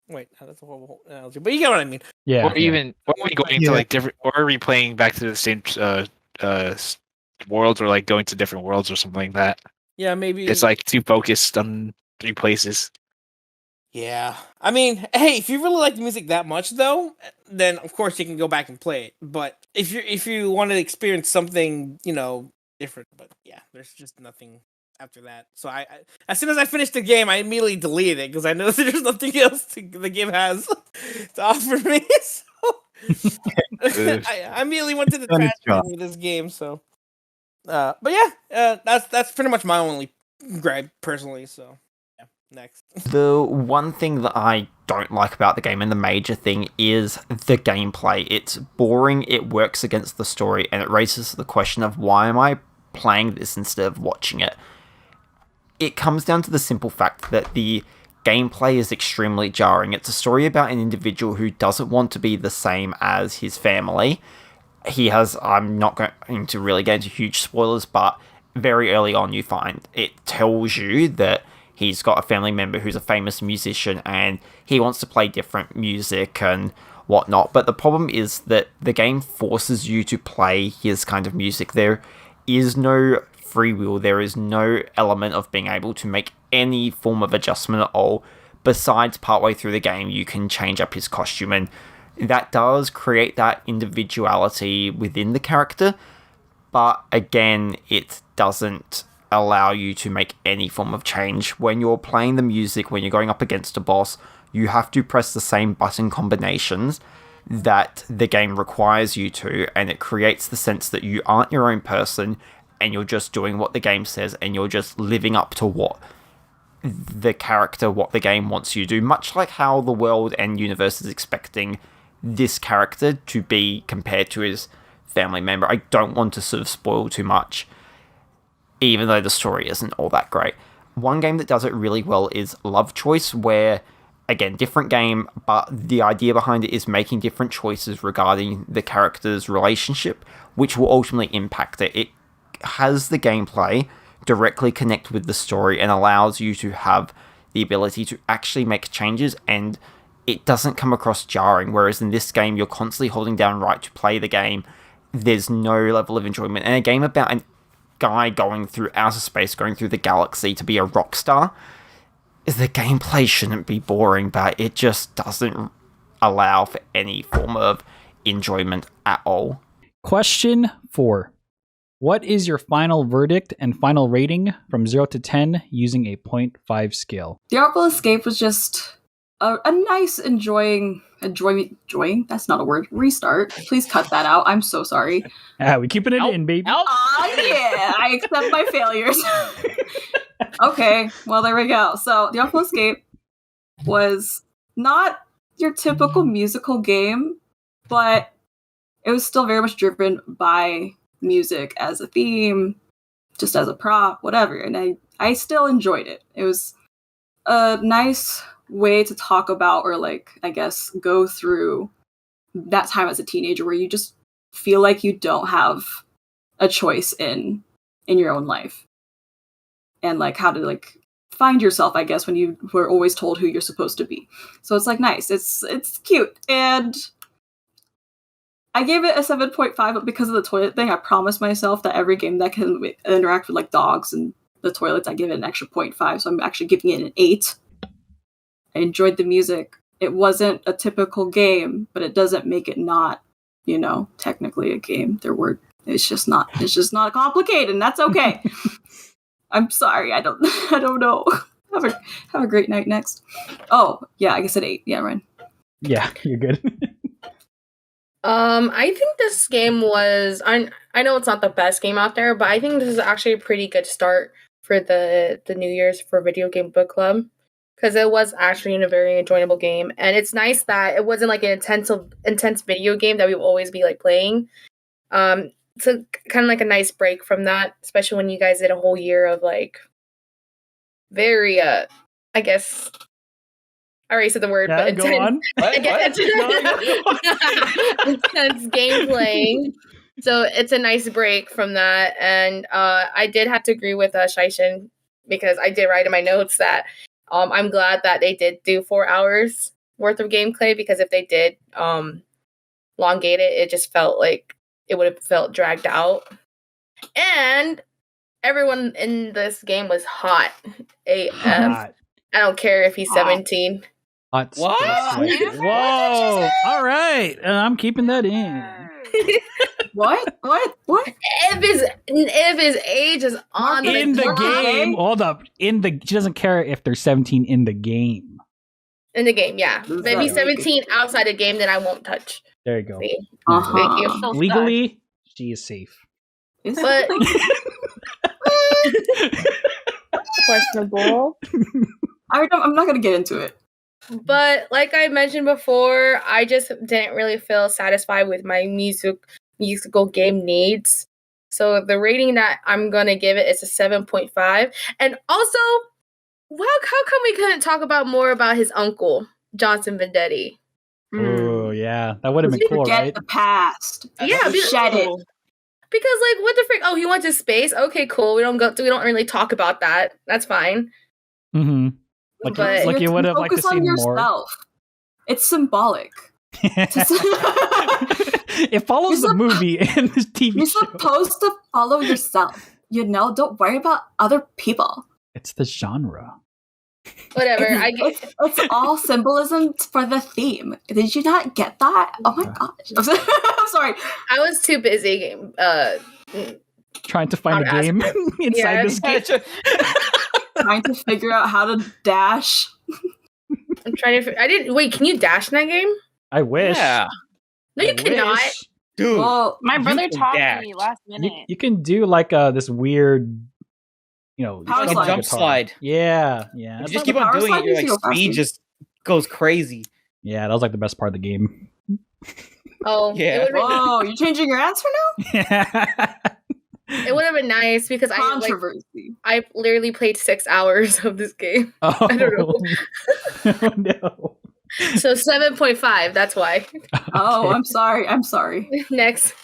Wait, that's a horrible analogy, but you get what I mean. Yeah. Or even going into like different, or replaying back to the same worlds, or like going to different worlds or something like that. Yeah, maybe It's like too focused on 3 places. Yeah, I mean, hey, if you really like the music that much, though, then of course you can go back and play it. But if you want to experience something, different, but there's just nothing after that. So I as soon as I finished the game, I immediately deleted it because I know there's nothing else the game has to offer me. So I immediately went to the trash can with this game. So, but that's pretty much my only gripe personally. So. Next. The one thing that I don't like about the game, and the major thing, is the gameplay. It's boring, it works against the story, and it raises the question of why am I playing this instead of watching it? It comes down to the simple fact that the gameplay is extremely jarring. It's a story about an individual who doesn't want to be the same as his family. I'm not going to really get into huge spoilers, but very early on you find it tells you that he's got a family member who's a famous musician and he wants to play different music and whatnot. But the problem is that the game forces you to play his kind of music. There is no free will. There is no element of being able to make any form of adjustment at all. Besides, partway through the game, you can change up his costume, and that does create that individuality within the character. But again, it doesn't allow you to make any form of change. When you're playing the music, when you're going up against a boss, you have to press the same button combinations that the game requires you to, and it creates the sense that you aren't your own person and you're just doing what the game says and you're just living up to what the game wants you to do, much like how the world and universe is expecting this character to be compared to his family member. I don't want to sort of spoil too much, even though the story isn't all that great. One game that does it really well is Love Choice, where, again, different game, but the idea behind it is making different choices regarding the character's relationship, which will ultimately impact it. It has the gameplay directly connect with the story and allows you to have the ability to actually make changes, and it doesn't come across jarring, whereas in this game, you're constantly holding down right to play the game. There's no level of enjoyment. And a game about an guy going through outer space, going through the galaxy to be a rock star, the gameplay shouldn't be boring, but it just doesn't allow for any form of enjoyment at all. Question 4. What is your final verdict and final rating from 0 to 10 using a 0.5 scale? The Artful Escape was just a nice enjoying, that's not a word, restart. Please cut that out. I'm so sorry. We keeping it in, baby. Yeah, I accept my failures. Okay, well, there we go. So, The Artful Escape was not your typical musical game, but it was still very much driven by music as a theme, just as a prop, whatever. And I still enjoyed it. It was a nice way to talk about, or like, I guess, go through that time as a teenager where you just feel like you don't have a choice in your own life, and like how to like find yourself, I guess, when you were always told who you're supposed to be. So it's like nice. It's cute, and I gave it a 7.5, but because of the toilet thing, I promised myself that every game that can interact with like dogs and the toilets, I give it an extra 0.5. So I'm actually giving it an 8. I enjoyed the music. It wasn't a typical game, but it doesn't make it not, technically a game. It's just not complicated, and that's okay. I'm sorry. I don't know. Have a great night next. Oh, yeah, I guess at 8. Yeah, Ryan. Yeah, you're good. I think this game was, I know it's not the best game out there, but I think this is actually a pretty good start for the New Year's for Video Game Book Club, because it was actually a very enjoyable game, and it's nice that it wasn't like an intense video game that we would always be like playing. So kind of like a nice break from that, especially when you guys did a whole year of like very, I guess, I already said the word, but intense, go on. intense gameplay. So it's a nice break from that. And I did have to agree with Shaishin, because I did write in my notes that I'm glad that they did do 4 hours worth of gameplay, because if they did elongate it, it just felt like it would have felt dragged out. And everyone in this game was hot AF. I don't care if he's 17. Hot. What? Whoa! All right, I'm keeping that in. What? If his age is on in the game. Hold up. She doesn't care if they're 17 in the game. In the game, yeah. But if he's 17 outside the game, then I won't touch. There you go. Thank you. Legally, she is safe. But questionable. I'm not gonna get into it. But like I mentioned before, I just didn't really feel satisfied with my musical game needs. So the rating that I'm gonna give it is a 7.5. And also, how come we couldn't talk about more about his uncle, Johnson Vendetti? Oh yeah, that would have been cool, Forget right? the past. Yeah, shed it. Because like, what the frick? Oh, he went to space. Okay, cool. We don't really talk about that. That's fine. Mm-hmm. Like you would have liked to see more. It's symbolic. It follows the movie and the TV You're show. supposed to follow yourself. Don't worry about other people. It's the genre. Whatever. It's all symbolism for the theme. Did you not get that? Oh my gosh. I'm sorry. I was too busy trying to find a game inside this game. Trying to figure out how to dash. I'm trying to. Wait, can you dash in that game? I wish. Yeah. No, you cannot. Dude. Well, My brother taught dash. me last minute. You can do like this weird, Power Like a jump slide. Yeah. You just keep on doing it, your like speed just goes crazy. Yeah, that was like the best part of the game. Oh, yeah. Whoa, you're changing your answer now? Yeah. It would have been nice because I literally played 6 hours of this game. Oh. I don't know. Oh, no. So 7.5, that's why. Oh, I'm sorry. Next.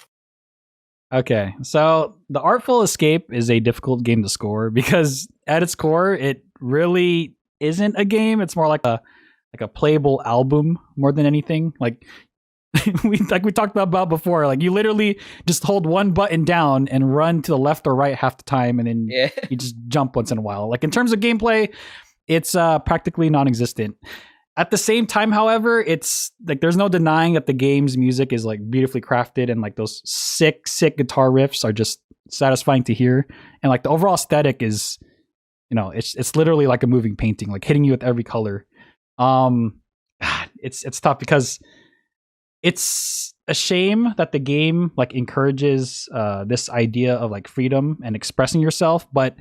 Okay, so The Artful Escape is a difficult game to score because at its core, it really isn't a game. It's more like a playable album more than anything. Like we talked about before. Like you literally just hold one button down and run to the left or right half the time, and then you just jump once in a while. Like in terms of gameplay, it's practically non-existent. At the same time, however, it's like there's no denying that the game's music is like beautifully crafted, and like those sick guitar riffs are just satisfying to hear. And like the overall aesthetic is, it's literally like a moving painting, like hitting you with every color. It's tough because it's a shame that the game like encourages this idea of like freedom and expressing yourself, but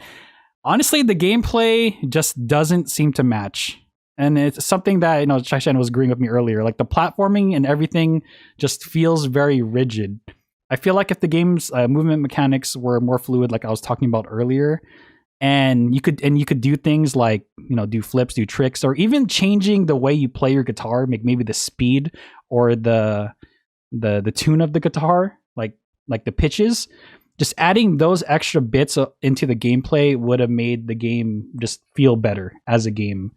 honestly, the gameplay just doesn't seem to match. And it's something that, Shaishan was agreeing with me earlier. Like the platforming and everything just feels very rigid. I feel like if the game's movement mechanics were more fluid, like I was talking about earlier, and you could do things like, do flips, do tricks, or even changing the way you play your guitar, make maybe the speed or the tune of the guitar like the pitches. Just adding those extra bits into the gameplay would have made the game just feel better as a game.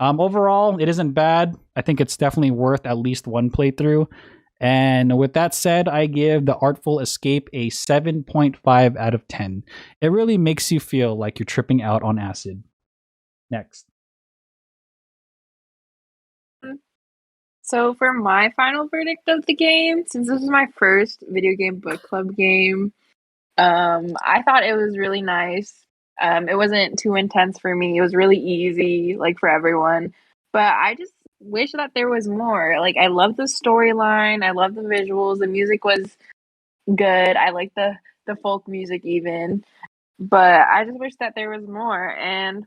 Overall, it isn't bad. I think it's definitely worth at least one playthrough. And with that said, I give the Artful Escape a 7.5 out of 10. It really makes you feel like you're tripping out on acid. Next. So for my final verdict of the game, since this was my first video game book club game, I thought it was really nice. It wasn't too intense for me. It was really easy, like for everyone. But I just wish that there was more. Like I love the storyline. I love the visuals. The music was good. I like the folk music even. But I just wish that there was more. And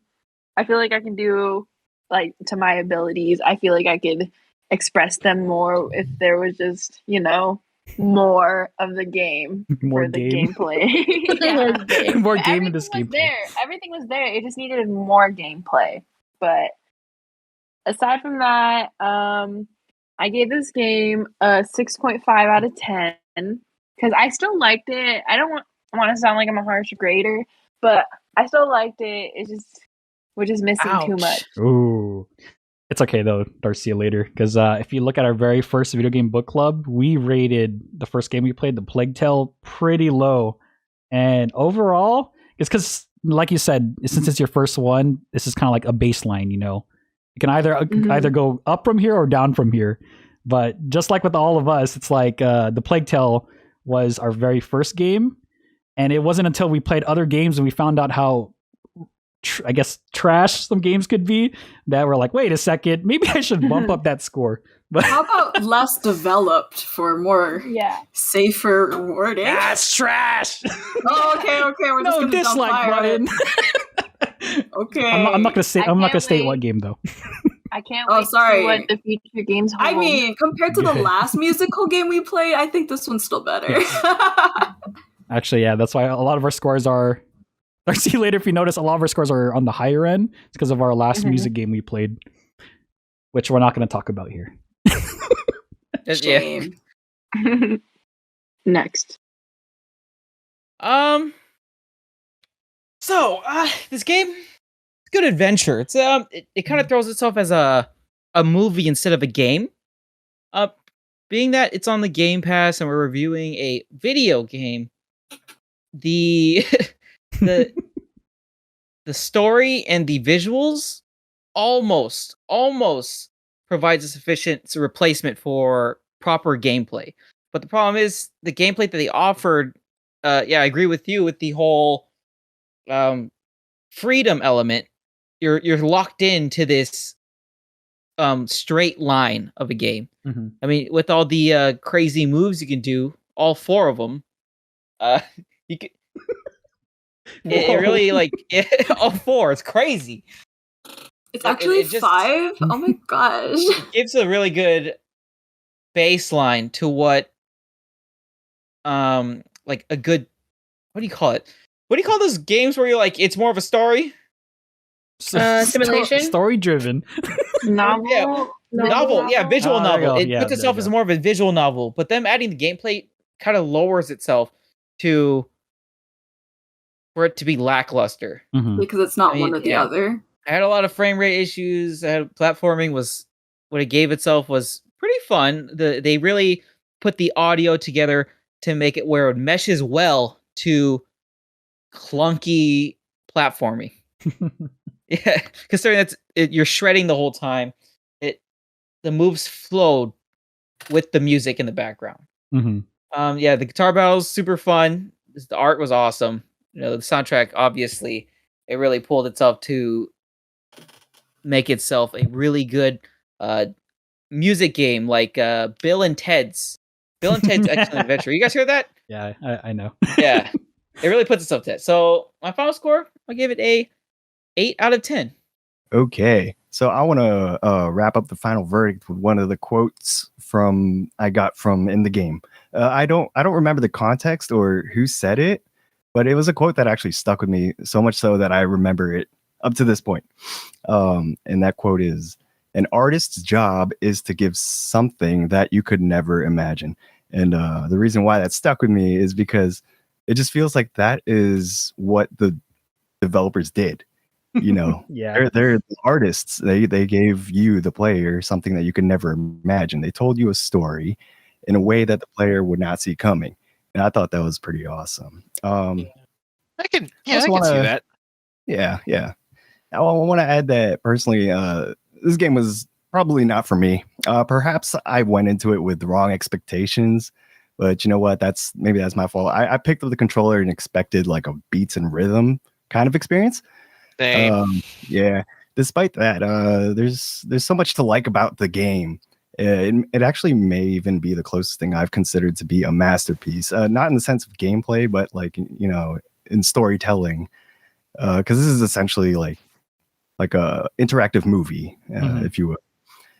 I feel like I can do like to my abilities. I feel like I could express them more if there was just, more of the game More for the game. gameplay. More game in this Everything was gameplay. there. Everything was there. It just needed more gameplay. But aside from that, I gave this game a 6.5 out of 10 because I still liked it. I don't want to sound like I'm a harsh grader, but I still liked it. It just we're just missing too much. Ooh. It's okay though, Darcia later, because if you look at our very first video game book club, we rated the first game we played, The Plague Tale, pretty low. And overall, it's because, like you said, since it's your first one, this is kind of like a baseline, You can either go up from here or down from here. But just like with all of us, it's like The Plague Tale was our very first game. And it wasn't until we played other games and we found out how I guess trash some games could be that we're like, wait a second, maybe I should bump up that score. But how about less developed for more safer wording? That's trash. Oh, okay. We're just gonna dislike button. Okay. I'm not gonna state what game though. I can't wait to see what the future games hold. I mean, compared to the last musical game we played, I think this one's still better. Yes. Actually, yeah, that's why a lot of our scores are. I'll see you later if you notice a lot of our scores are on the higher end. It's because of our last music game we played, which we're not going to talk about here. Shame. Next. So this game, it's a good adventure. It's it kind of throws itself as a movie instead of a game. Being that it's on the Game Pass and we're reviewing a video game, the story and the visuals almost provides a sufficient replacement for proper gameplay. But the problem is the gameplay that they offered. I agree with you with the whole freedom element. You're locked into this straight line of a game. Mm-hmm. I mean, with all the crazy moves you can do, all 4 of them, you can. It really all 4. It's crazy. It's actually 5. Oh my gosh! It gives a really good baseline to what, like a good. What do you call it? What do you call those games where you're like it's more of a story? Simulation, story driven. Novel. Novel. Yeah, visual novel. It puts itself as more of a visual novel, but them adding the gameplay kind of lowers itself for it to be lackluster. Mm-hmm. Because it's not one or the other. I had a lot of frame rate issues. Platforming was what it gave itself was pretty fun. They really put the audio together to make it where it meshes well to clunky platforming. Yeah, considering you're shredding the whole time. The moves flowed with the music in the background. Mm-hmm. The guitar battles super fun. The art was awesome. The soundtrack obviously it really pulled itself to make itself a really good music game like Bill and Ted's Excellent Adventure. You guys hear that? Yeah, I know. Yeah, it really puts itself to that. So my final score, I gave it a 8 out of 10. Okay, so I want to wrap up the final verdict with one of the quotes I got from in the game. I don't remember the context or who said it, but it was a quote that actually stuck with me so much so that I remember it up to this point. And that quote is, "An artist's job is to give something that you could never imagine. And the reason why that stuck with me is because it just feels like that is what the developers did. You know, they're the artists. They gave you, the player, something that you could never imagine. They told you a story in a way that the player would not see coming. And I thought that was pretty awesome. I can see that. Yeah. I want to add that personally, this game was probably not for me. Perhaps I went into it with the wrong expectations, but you know what? That's my fault. I picked up the controller and expected like a beats and rhythm kind of experience. Yeah. Despite that, there's so much to like about the game. It actually may even be the closest thing I've considered to be a masterpiece. Not in the sense of gameplay, but like, you know, in storytelling. Because this is essentially like a interactive movie, if you will.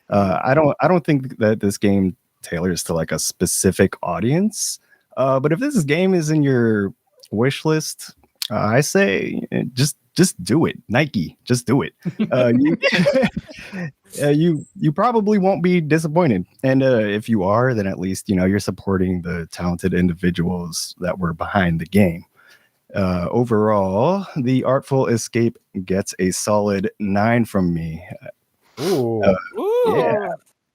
I don't think that this game tailors to like a specific audience. But if this game is in your wish list, I say just do it. Nike, just do it. You probably won't be disappointed. And if you are, then at least, you know, you're supporting the talented individuals that were behind the game. Overall, the Artful Escape gets a solid 9 from me. Ooh.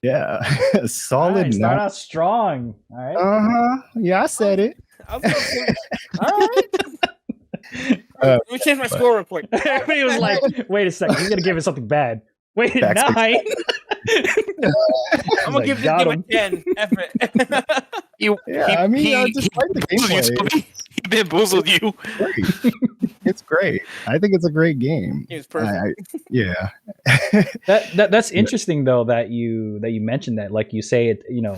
Yeah. Solid 9. Start out strong. All right. Yeah, I said it. All right. Let me change my score real quick. Everybody was like, wait a second, he's going to give it something bad. Wait, 9? I'm going to give this game a 10. F it. I just like the gameplay. He bamboozled you. It's great. I think it's a great game. It's perfect. Yeah. That's interesting though that you mentioned that. Like you say it, you know,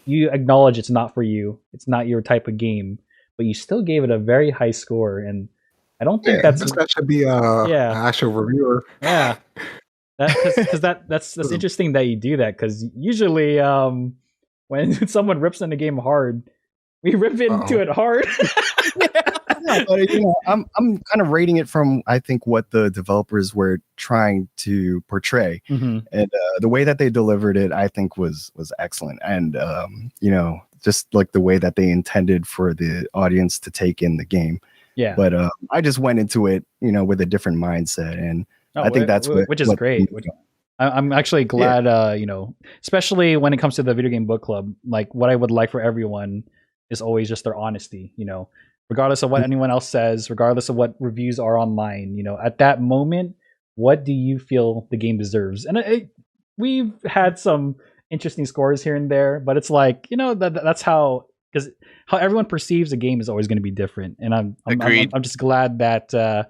you acknowledge it's not for you. It's not your type of game, but you still gave it a very high score, and I don't think that should be an actual reviewer. Yeah. That's interesting that you do that, because usually when someone rips on the game hard, we rip into it hard. Yeah, but you know, I'm kind of rating it from, I think, what the developers were trying to portray, and the way that they delivered it, I think was excellent. And you know, just like the way that they intended for the audience to take in the game. Yeah. But I just went into it, you know, with a different mindset, and I think that's which is great. I'm actually glad, you know, especially when it comes to the video game book club. Like, what I would like for everyone is always just their honesty, you know, regardless of what anyone else says, regardless of what reviews are online, you know, at that moment, what do you feel the game deserves? And we've had some interesting scores here and there, but it's like, you know, that's how, because how everyone perceives a game is always going to be different. And I'm just glad that, I'm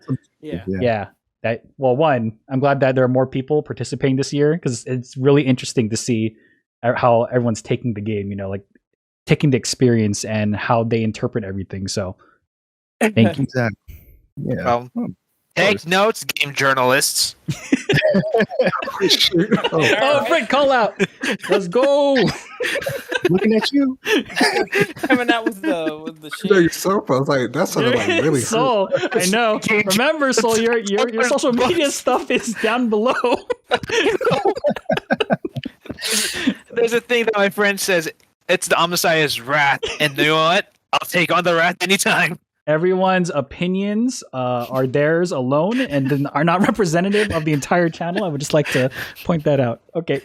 glad that there are more people participating this year, because it's really interesting to see how everyone's taking the game, you know, like taking the experience and how they interpret everything. So thank you. Exactly. Yeah. Well, take notes, game journalists. Frank, call out. Let's go. Looking at you. Coming out with the shit. Your sofa. I was like, that sounded like really Soul, cool. I know. Remember, Soul, your social media stuff is down below. There's a thing that my friend says, it's the Omnissiah's wrath, and you know what? I'll take on the wrath anytime. Everyone's opinions are theirs alone and then are not representative of the entire channel. I would just like to point that out. Okay.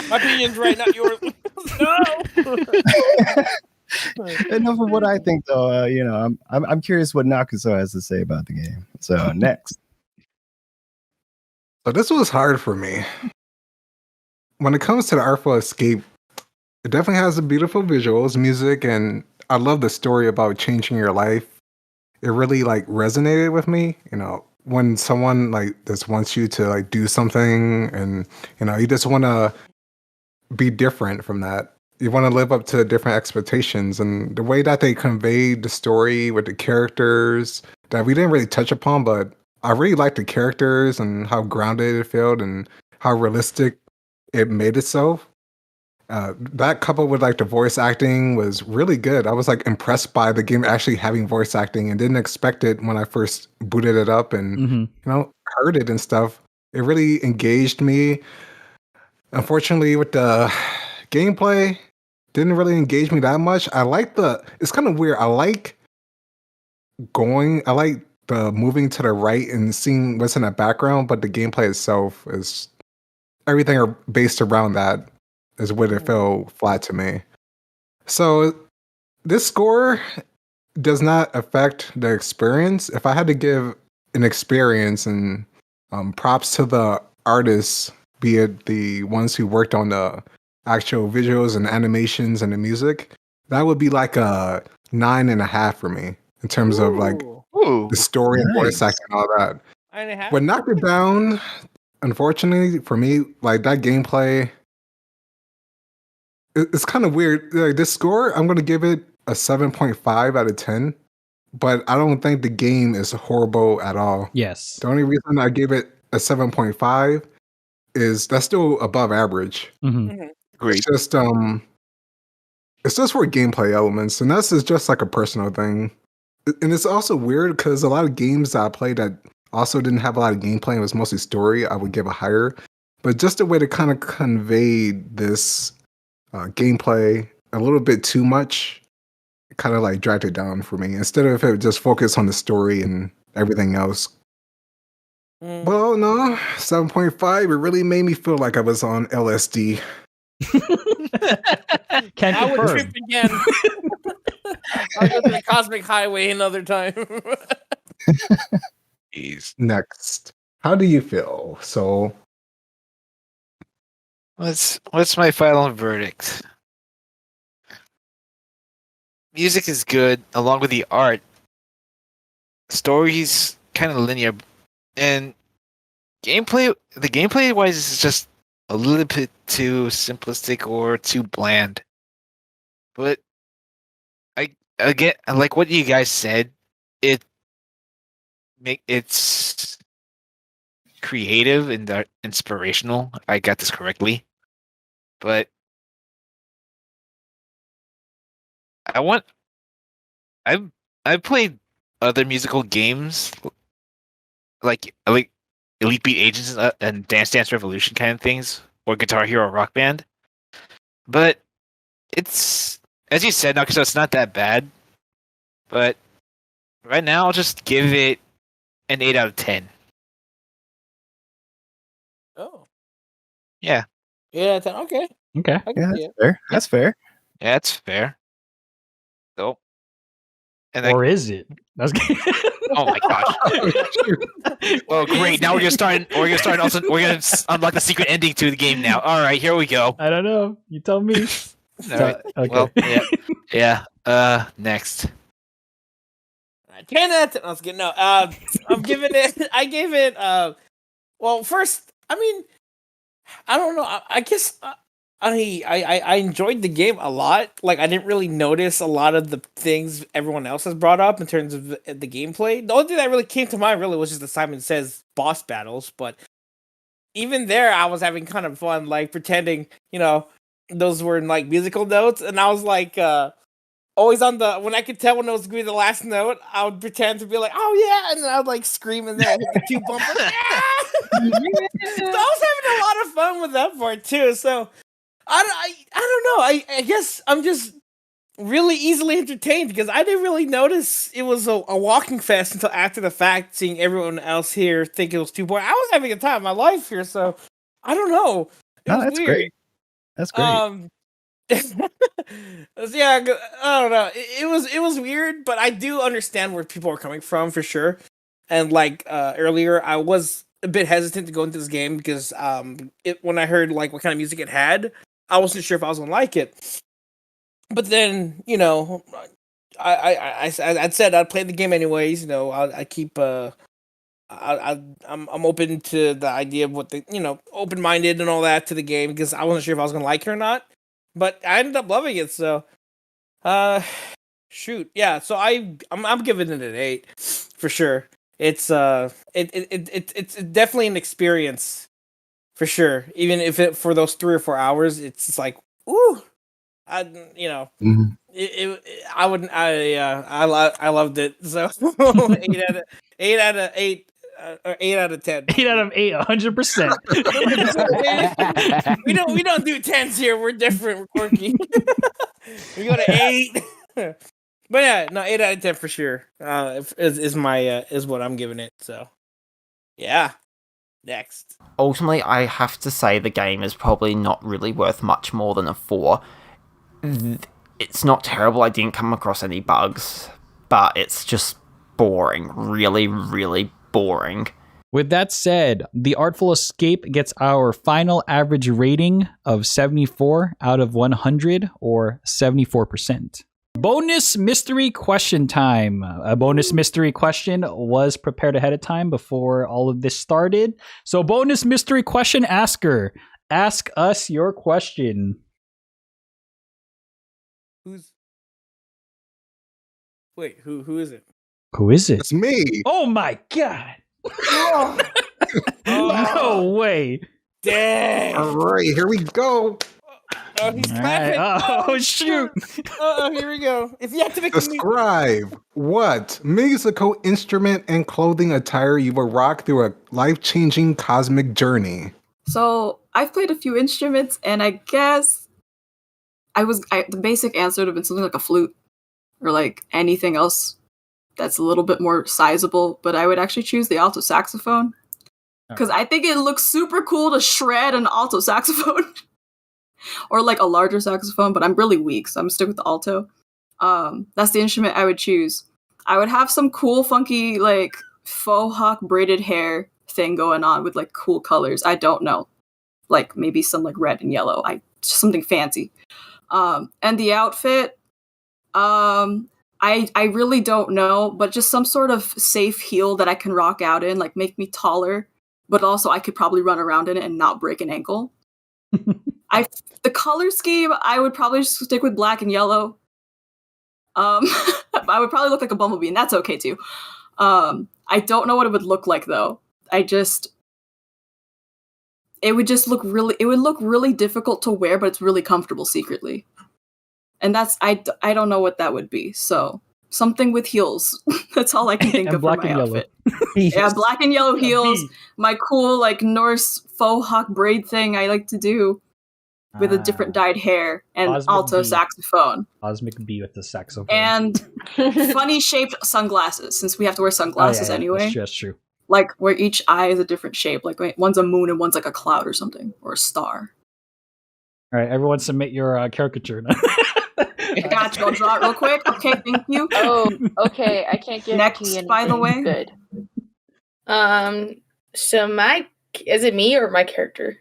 My opinion's right, not yours. No. Enough of what I think, though. You know, I'm curious what Nakuso has to say about the game. So next. So this was hard for me. When it comes to the Artful Escape, it definitely has the beautiful visuals, music, and I love the story about changing your life. It really like resonated with me. You know, when someone like just wants you to like do something, and you know, you just want to be different from that. You want to live up to different expectations, and the way that they conveyed the story with the characters that we didn't really touch upon, but I really liked the characters and how grounded it felt and how realistic it made itself. That coupled with like the voice acting was really good. I was like impressed by the game actually having voice acting and didn't expect it when I first booted it up and you know, heard it and stuff. It really engaged me. Unfortunately, with the gameplay, didn't really engage me that much. It's kind of weird. I like the moving to the right and seeing what's in the background, but the gameplay itself is everything are based around that is what it felt flat to me. So this score does not affect the experience. If I had to give an experience, and props to the artists, be it the ones who worked on the actual visuals and animations and the music, that would be like a 9.5 for me in terms of like the story and voice acting and all that. 9.5? What knocked it down, unfortunately for me, like that gameplay, it's kind of weird. Like this score, I'm gonna give it a 7.5 out of 10, but I don't think the game is horrible at all. Yes. The only reason I gave it a 7.5 is that's still above average. Great. It's just for gameplay elements, and that's just like a personal thing. And it's also weird because a lot of games that I played that also didn't have a lot of gameplay and it was mostly story, I would give a higher. But just the way to kind of convey this gameplay a little bit too much, kind of like dragged it down for me. Instead of it just focus on the story and everything else. Well, no, 7.5. It really made me feel like I was on LSD. Can't I would confirm. trip again. I'll go to the Cosmic Highway another time. Next, how do you feel? So, what's my final verdict? Music is good, along with the art. Story's kind of linear, and gameplay. The gameplay wise is just a little bit too simplistic or too bland. But I get like what you guys said. It's creative and inspirational. If I got this correctly, but I've played other musical games like Elite Beat Agents and Dance Dance Revolution kind of things, or Guitar Hero Rock Band. But it's, as you said, so it's not that bad. But right now, I'll just give it an 8 out of 10. Oh. Yeah. 8 out of 10. Okay. Okay. Yeah, that's fair. That's fair. Yeah, that's fair. So, and or is it? That's oh my gosh! Well, great. Now we're gonna start. We're gonna unlock the secret ending to the game now. All right, here we go. I don't know. You tell me. All right. Okay. Well, yeah. Next. 10 out of 10. Let's get no. I'm giving it. I gave it. Well, first, I mean, I don't know. I guess I enjoyed the game a lot. Like, I didn't really notice a lot of the things everyone else has brought up in terms of the gameplay. The only thing that really came to mind really was just the Simon Says boss battles. But even there, I was having kind of fun, like pretending, those were like musical notes, and I was like. Always on the when I could tell when it was gonna be the last note, I would pretend to be like, "Oh yeah," and then I would like scream and then hit the 2 bumpers. Yeah! So I was having a lot of fun with that part too. So I don't know. I guess I'm just really easily entertained because I didn't really notice it was a walking fest until after the fact. Seeing everyone else here think it was too boring, I was having a time of my life here. So I don't know. That's weird. Great. That's great. Yeah, I don't know. It was weird, but I do understand where people are coming from for sure. And like earlier, I was a bit hesitant to go into this game because when I heard like what kind of music it had, I wasn't sure if I was gonna like it. But then I said I'd play the game anyways. I keep I'm open to the idea of what the open minded and all that to the game because I wasn't sure if I was gonna like it or not. But I ended up loving it, so shoot. Yeah, so I'm giving it an 8 for sure. It's it's definitely an experience for sure. Even if it for those 3 or 4 hours, it's like, ooh. I loved it. So 8 out of 8. 8 out of 10. 8 out of 8, 100%. we don't do 10s here. We're different. We're quirky. We go to 8. But yeah, no, 8 out of 10 for sure. Is what I'm giving it. So yeah. Next. Ultimately, I have to say the game is probably not really worth much more than a 4. It's not terrible. I didn't come across any bugs, but it's just boring. Really, really boring. With that said, The Artful Escape gets our final average rating of 74 out of 100, or 74%. Bonus mystery question time. A bonus mystery question was prepared ahead of time before all of this started. So bonus mystery question asker, ask us your question. Who is it? Who is it? It's me. Oh my god. No way. Dang. All right, here we go. Oh, he's clapping. Right. Oh, shoot. Here we go. If you have to make Describe what musical instrument and clothing attire you will rock through a life-changing cosmic journey. So I've played a few instruments, and I guess the basic answer would have been something like a flute or like anything else that's a little bit more sizable. But I would actually choose the alto saxophone because I think it looks super cool to shred an alto saxophone. Or like a larger saxophone, but I'm really weak, so I'm stick with the alto. That's the instrument I would choose. I would have some cool, funky, like faux hawk braided hair thing going on with like cool colors. I don't know, like maybe some like red and yellow. Something fancy. And the outfit, I really don't know, but just some sort of safe heel that I can rock out in, like make me taller, but also I could probably run around in it and not break an ankle. The color scheme, I would probably just stick with black and yellow. I would probably look like a bumblebee, and that's okay too. I don't know what it would look like though. It would look really difficult to wear, but it's really comfortable secretly. And I don't know what that would be. So something with heels. That's all I can think of for my outfit. Yeah, black and yellow heels. My cool like Norse faux hawk braid thing I like to do. With a different dyed hair and Cosmic alto bee. saxophone. Cosmic bee with the saxophone. And funny shaped sunglasses, since we have to wear sunglasses anyway. That's true. Like where each eye is a different shape. Like one's a moon and one's like a cloud or something. Or a star. All right, everyone submit your caricature. Gotcha, I'll draw it real quick. Okay, thank you. Oh, okay. I can't get Next, by the way. Good. So is it me or my character?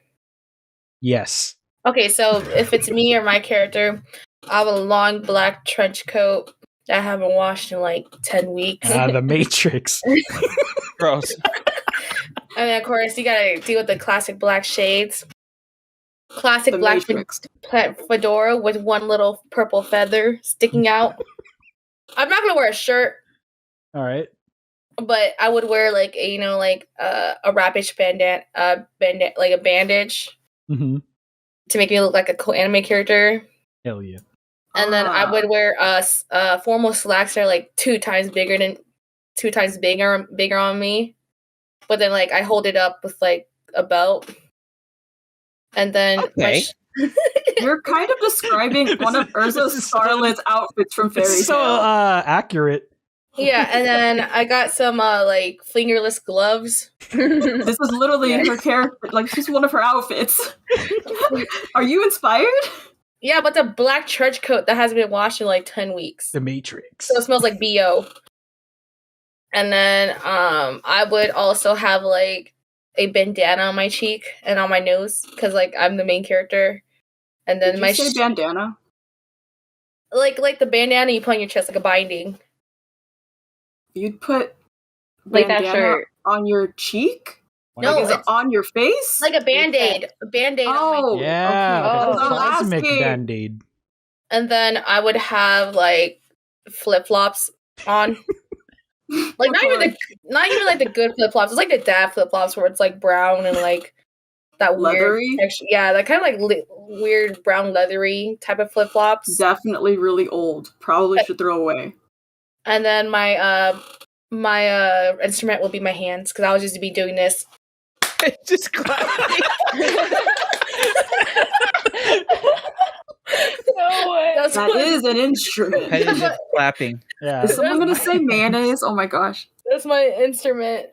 Yes. Okay, so if it's me or my character, I have a long black trench coat that I haven't washed in like 10 weeks. The Matrix. Gross. And then, of course, you gotta deal with the classic black shades. Classic The black Matrix. fedora with one little purple feather sticking out. I'm not gonna wear a shirt. All right. But I would wear like a rapish bandage, like a bandage. Mm-hmm. To make me look like a cool anime character. Hell yeah. And then I would wear formal slacks that are like 2 times bigger on me. But then like I hold it up with like a belt. And then You're kind of describing one of Urza Scarlet's outfits from Fairy Tail. It's so accurate. Yeah, and then I got some like fingerless gloves. This is literally her character. Like she's one of her outfits. Are you inspired? Yeah, but the black trench coat that hasn't been washed in like 10 weeks. The Matrix. So it smells like BO. And then I would also have like a bandana on my cheek and on my nose because like I'm the main character. And then Did you say bandana? Like the bandana you put on your chest, like a binding. You'd put like bandana that shirt on your cheek? No, like, is it on your face? Like a band-aid. A band-aid Oh, on my yeah. Okay. Like a cosmic asking. band-aid. And then I would have like flip-flops on. Like not even like the good flip-flops. It's like the dad flip-flops where it's like brown and like that leathery weird texture. Yeah, that kind of like weird brown leathery type of flip-flops. Definitely really old. Probably should throw away. And then my my instrument will be my hands because I'll just be doing this. Just clapping. No way. That is an instrument. Repetitive clapping. Yeah. Is someone gonna say mayonnaise? Oh my gosh. That's my instrument.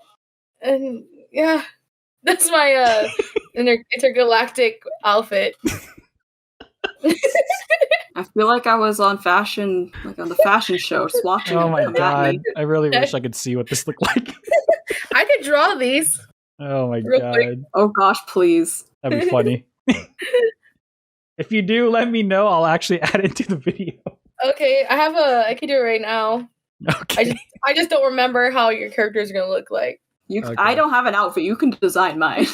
And yeah, that's my intergalactic outfit. I feel like I was on fashion, like on the fashion show, just watching. Oh it my come at god! me. I really wish I could see what this looked like. I could draw these. Oh my Real god, quick. Oh gosh, please. that'd be funny. If you do, let me know. I'll actually add it to the video. Okay, I can do it right now. Okay. I just don't remember how your characters are gonna look like. Okay. I don't have an outfit. You can design mine.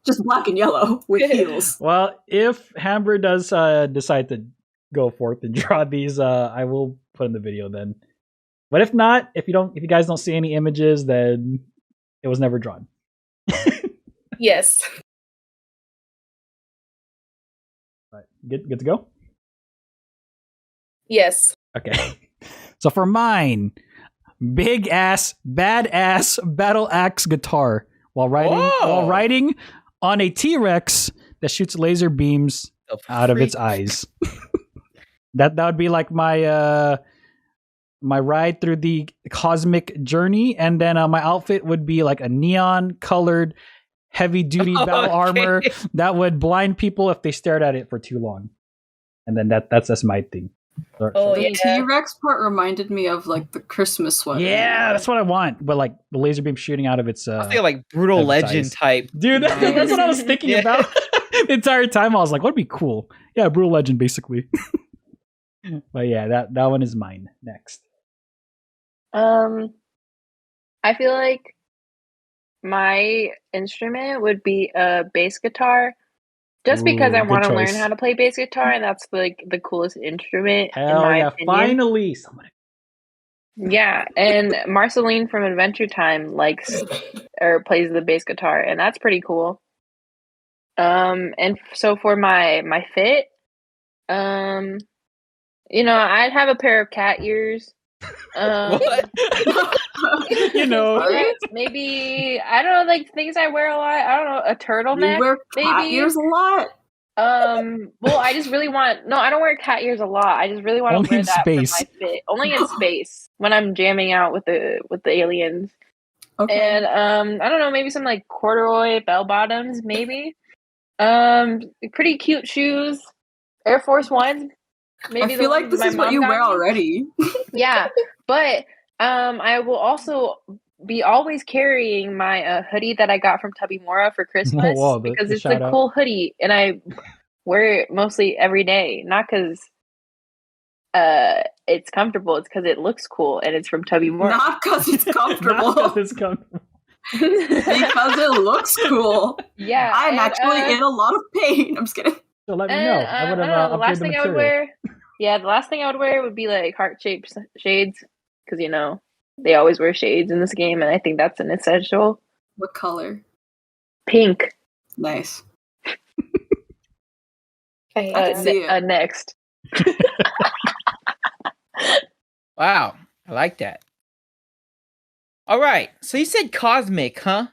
Just black and yellow with heels. Well, if Hamber does decide to go forth and draw these, I will put in the video then. But if not, if you guys don't see any images, then it was never drawn. Yes. Right. Good to go? Yes. Okay. So for mine, big ass, badass battle axe guitar while riding on a T-Rex that shoots laser beams out of its eyes. that would be like my my ride through the cosmic journey, and then my outfit would be like a neon colored heavy duty battle armor that would blind people if they stared at it for too long. And then that's my thing. The T-Rex part reminded me of like the Christmas one. Yeah, that's what I want. But like the laser beam shooting out of its I was thinking like brutal legend type. Dude, that's what I was thinking about the entire time. I was like, what'd be cool? Yeah, brutal legend basically. But yeah, that one is mine. Next. I feel like my instrument would be a bass guitar. Just because I want to learn how to play bass guitar, and that's like the coolest instrument in my opinion. Finally somebody. Yeah, and Marceline from Adventure Time likes or plays the bass guitar, and that's pretty cool. And so for my fit, you know, I'd have a pair of cat ears. What? You know, maybe I don't know, like things I wear a lot. I don't know, a turtleneck. You wear cat ears a lot. Well, I just really want. No, I don't wear cat ears a lot. I just really want to wear that for my fit. Only in space when I'm jamming out with the aliens. Okay. And I don't know, maybe some like corduroy bell bottoms, maybe. Pretty cute shoes, Air Force Ones. Maybe I feel like this is what you wear already. Yeah, but I will also be always carrying my hoodie that I got from Tubby Mora for Christmas because it's a cool hoodie, and I wear it mostly every day. Not because it's comfortable; it's because it looks cool, and it's from Tubby Mora. Not because it's comfortable. Not because it's comfortable. Because it looks cool. Yeah, I'm actually in a lot of pain. I'm just kidding. So let me know. I would have the last thing I would wear. Yeah, the last thing I would wear would be like heart-shaped shades, because you know they always wear shades in this game, and I think that's an essential. What color? Pink. Nice. Next. Wow, I like that. All right, so you said cosmic, huh?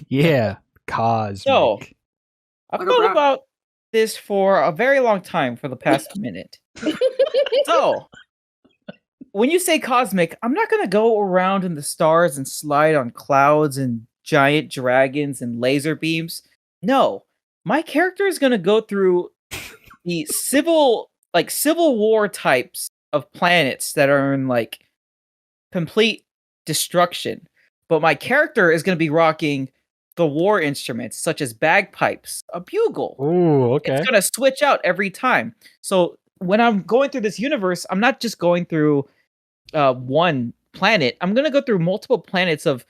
Yeah, cosmic. So I've thought about this for a very long time for the past minute. So, when you say cosmic, I'm not going to go around in the stars and slide on clouds and giant dragons and laser beams. No, my character is going to go through the civil war types of planets that are in like complete destruction. But my character is going to be rocking the war instruments such as bagpipes, a bugle. Ooh, okay. It's going to switch out every time. So when I'm going through this universe, I'm not just going through one planet. I'm going to go through multiple planets of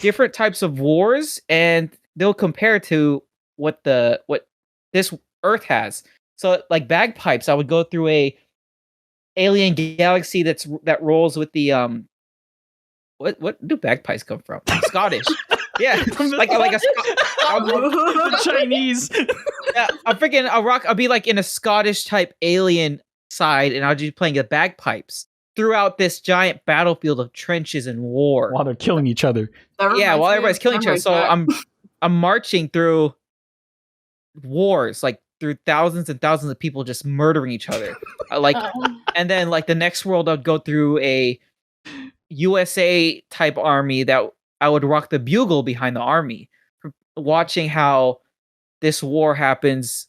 different types of wars, and they'll compare to what this Earth has. So like bagpipes, I would go through a alien galaxy that rolls with the what do bagpipes come from? Scottish. Yeah, like a Chinese. Yeah, I'll be like in a Scottish type alien side, and I'll just be playing the bagpipes. throughout this giant battlefield of trenches and war. While they're killing each other. Yeah, while everybody's killing each other. So I'm marching through wars, like through thousands and thousands of people just murdering each other. And then like the next world, I'd go through a USA type army that I would rock the bugle behind the army, watching how this war happens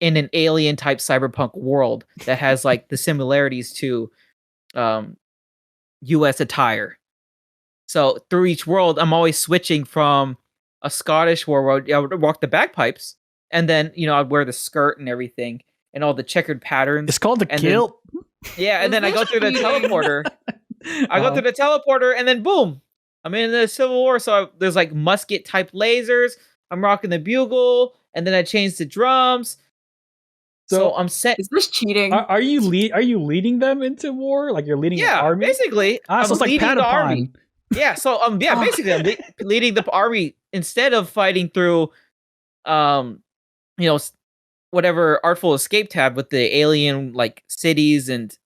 in an alien type cyberpunk world that has like the similarities to US attire. So through each world, I'm always switching from a Scottish war where I would walk the bagpipes, and then I'd wear the skirt and everything and all the checkered patterns. It's called the kilt. And then I go through the teleporter. I go through the teleporter, and then boom, I'm in the Civil War. So there's like musket type lasers. I'm rocking the bugle, and then I change the drums. So I'm set. Is this cheating? Are you leading them into war? Like you're leading an army? Basically. So it's like leading the army. Patapon. Yeah, so basically I'm leading the army instead of fighting through whatever Artful Escape tab with the alien like cities and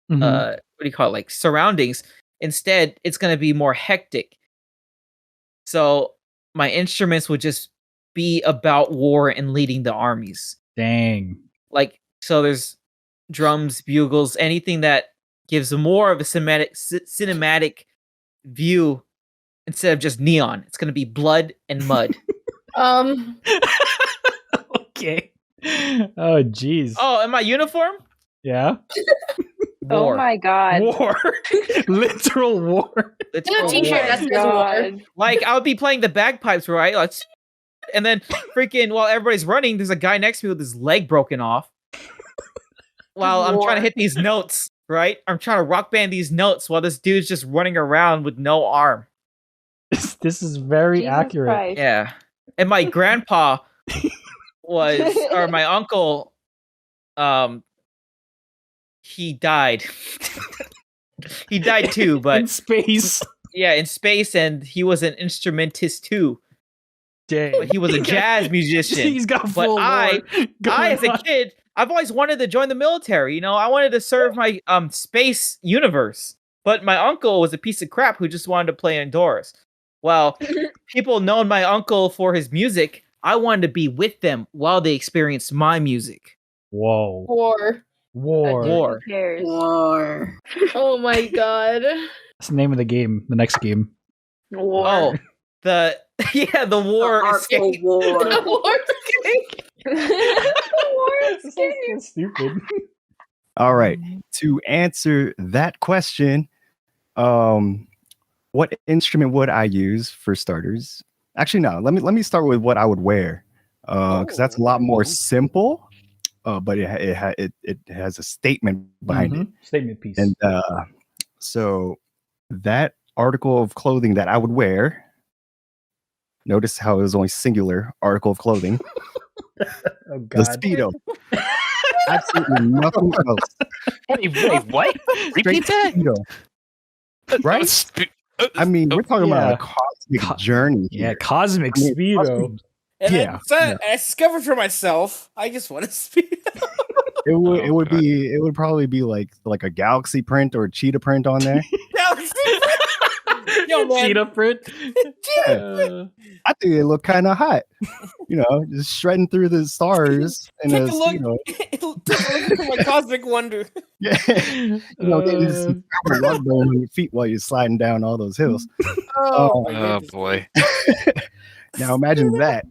what do you call it, like surroundings. Instead, it's going to be more hectic. So my instruments would just be about war and leading the armies. Dang. Like, so there's drums, bugles, anything that gives more of a cinematic view instead of just neon. It's going to be blood and mud. Okay. Oh, jeez. Oh, and my uniform? Yeah. War. Oh my god. War. Literal war. Literal T-shirt war. that says war. Like, I would be playing the bagpipes, right? Like, and then freaking while everybody's running, there's a guy next to me with his leg broken off. While I'm trying to hit these notes, right? I'm trying to rock band these notes while this dude's just running around with no arm. This is very accurate. Christ. Yeah. And my grandpa or my uncle, he died. He died too, but in space. Yeah, in space, and he was an instrumentist too. Dang. But he was a jazz musician. He's got full I as a kid, I've always wanted to join the military. I wanted to serve my space universe. But my uncle was a piece of crap who just wanted to play indoors. Well, people known my uncle for his music, I wanted to be with them while they experienced my music. Whoa. War. War. Who cares? War. Oh my god. That's the name of the game. The next game. War. Oh, the war Artful escape. war. The war This is stupid. All right. To answer that question, what instrument would I use for starters? Actually, no. Let me start with what I would wear, because that's a lot more simple. But it has a statement behind it. Statement piece. And so that article of clothing that I would wear. Notice how it was only singular article of clothing. Oh God. The Speedo. Absolutely nothing else. Wait, what? Repeat that? Speedo. Right? I mean, we're talking about a cosmic journey. Yeah, cosmic Speedo. And Yeah, I discovered for myself, I just want to speed. It would probably be like a galaxy print or a cheetah print on there. Yo, man. Cheetah print. I think it looked kind of hot. Just shredding through the stars and Take a look. Take a look at my cosmic wonder. Yeah. Getting this rug burn on your feet while you're sliding down all those hills. Oh boy. Now imagine that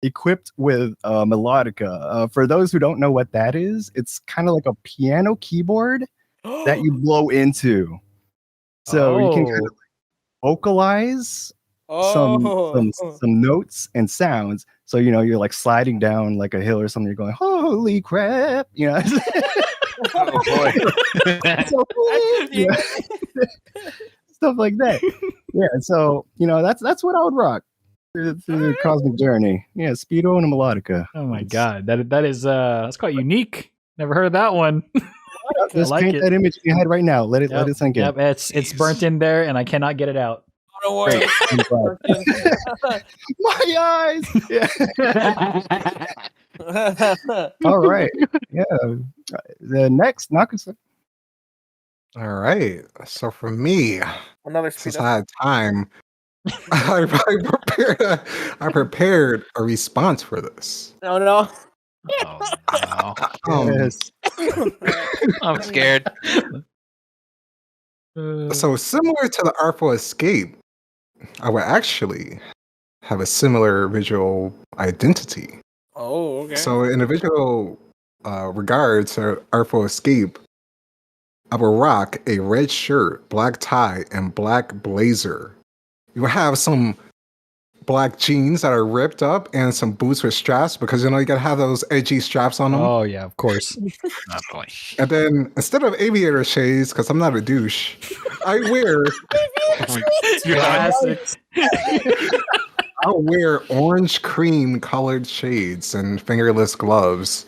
equipped with melodica. For those who don't know what that is, it's kind of like a piano keyboard that you blow into. So you can kind of vocalize some notes and sounds. So you're like sliding down like a hill or something. You're going, holy crap! Oh boy. Stuff like that. Yeah. So that's what I would rock through the cosmic journey. Yeah, Speedo and a melodica. Oh my God, that is that's quite unique. Never heard of that one. Just paint that image in your head right now. Let it sink in. Yep, it's burnt in there, and I cannot get it out. Don't worry. My eyes. Yeah. All right. Yeah. The next Nakusa. All right. So for me, Another speed since up. I had time, I prepared a response for this. Oh no. Oh no. Um, I'm scared. so similar to the Artful Escape, I would actually have a similar visual identity. Oh, okay. So in a visual regard to Artful Escape, I will rock a red shirt, black tie, and black blazer. You will have some black jeans that are ripped up and some boots with straps because you gotta have those edgy straps on them. Oh yeah, of course. Oh boy. And then instead of aviator shades, because I'm not a douche, I wear Classic. I'll wear orange cream colored shades and fingerless gloves.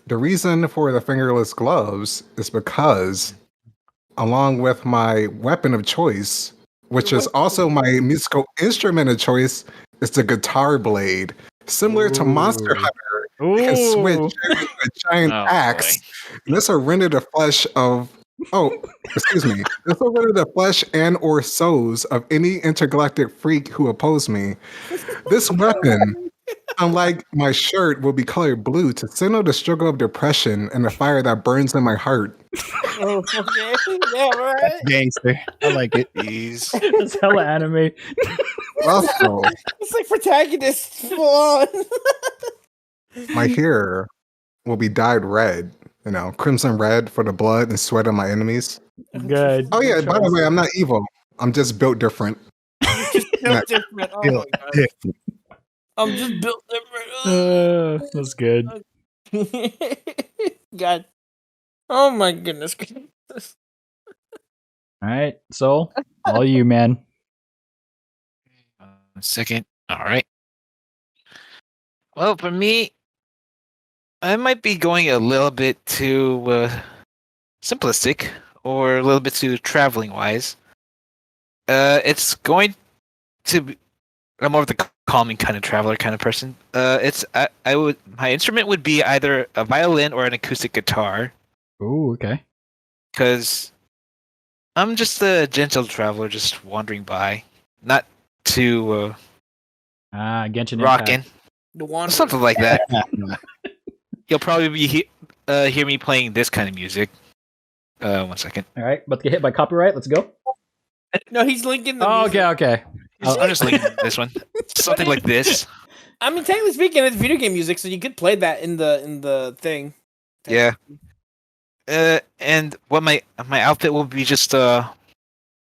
The reason for the fingerless gloves is because, along with my weapon of choice, which is also my musical instrument of choice, is the guitar blade. Similar to Monster Hunter, you can switch a giant axe. And this will render the flesh of excuse me. This will render the flesh and or souls of any intergalactic freak who oppose me. This weapon, unlike my shirt, will be colored blue to signal the struggle of depression and the fire that burns in my heart. Oh, okay. Yeah, right. Gangster. I like it. That's hella anime. Also, It's like protagonist full on. my hair will be dyed red. Crimson red for the blood and sweat of my enemies. Good. Oh yeah, by the way, I'm not evil. I'm just built different. Built different. Oh my god. I'm just built different. That's good. God. Oh my goodness. All right, so all you, man. A second. All right. Well, for me, I might be going a little bit too simplistic or a little bit too traveling wise. It's going to be. I'm more of the calming kind of traveler kind of person. My instrument would be either a violin or an acoustic guitar. Ooh, okay. Because I'm just a gentle traveler, just wandering by, not too Genshin rocking, The something like that. You'll probably hear me playing this kind of music. 1 second. All right, about to get hit by copyright. Let's go. No, he's linking the music. Okay. I'm just linking this one. Something like this. I mean, technically speaking, it's video game music, so you could play that in the thing. Yeah. And what my outfit will be just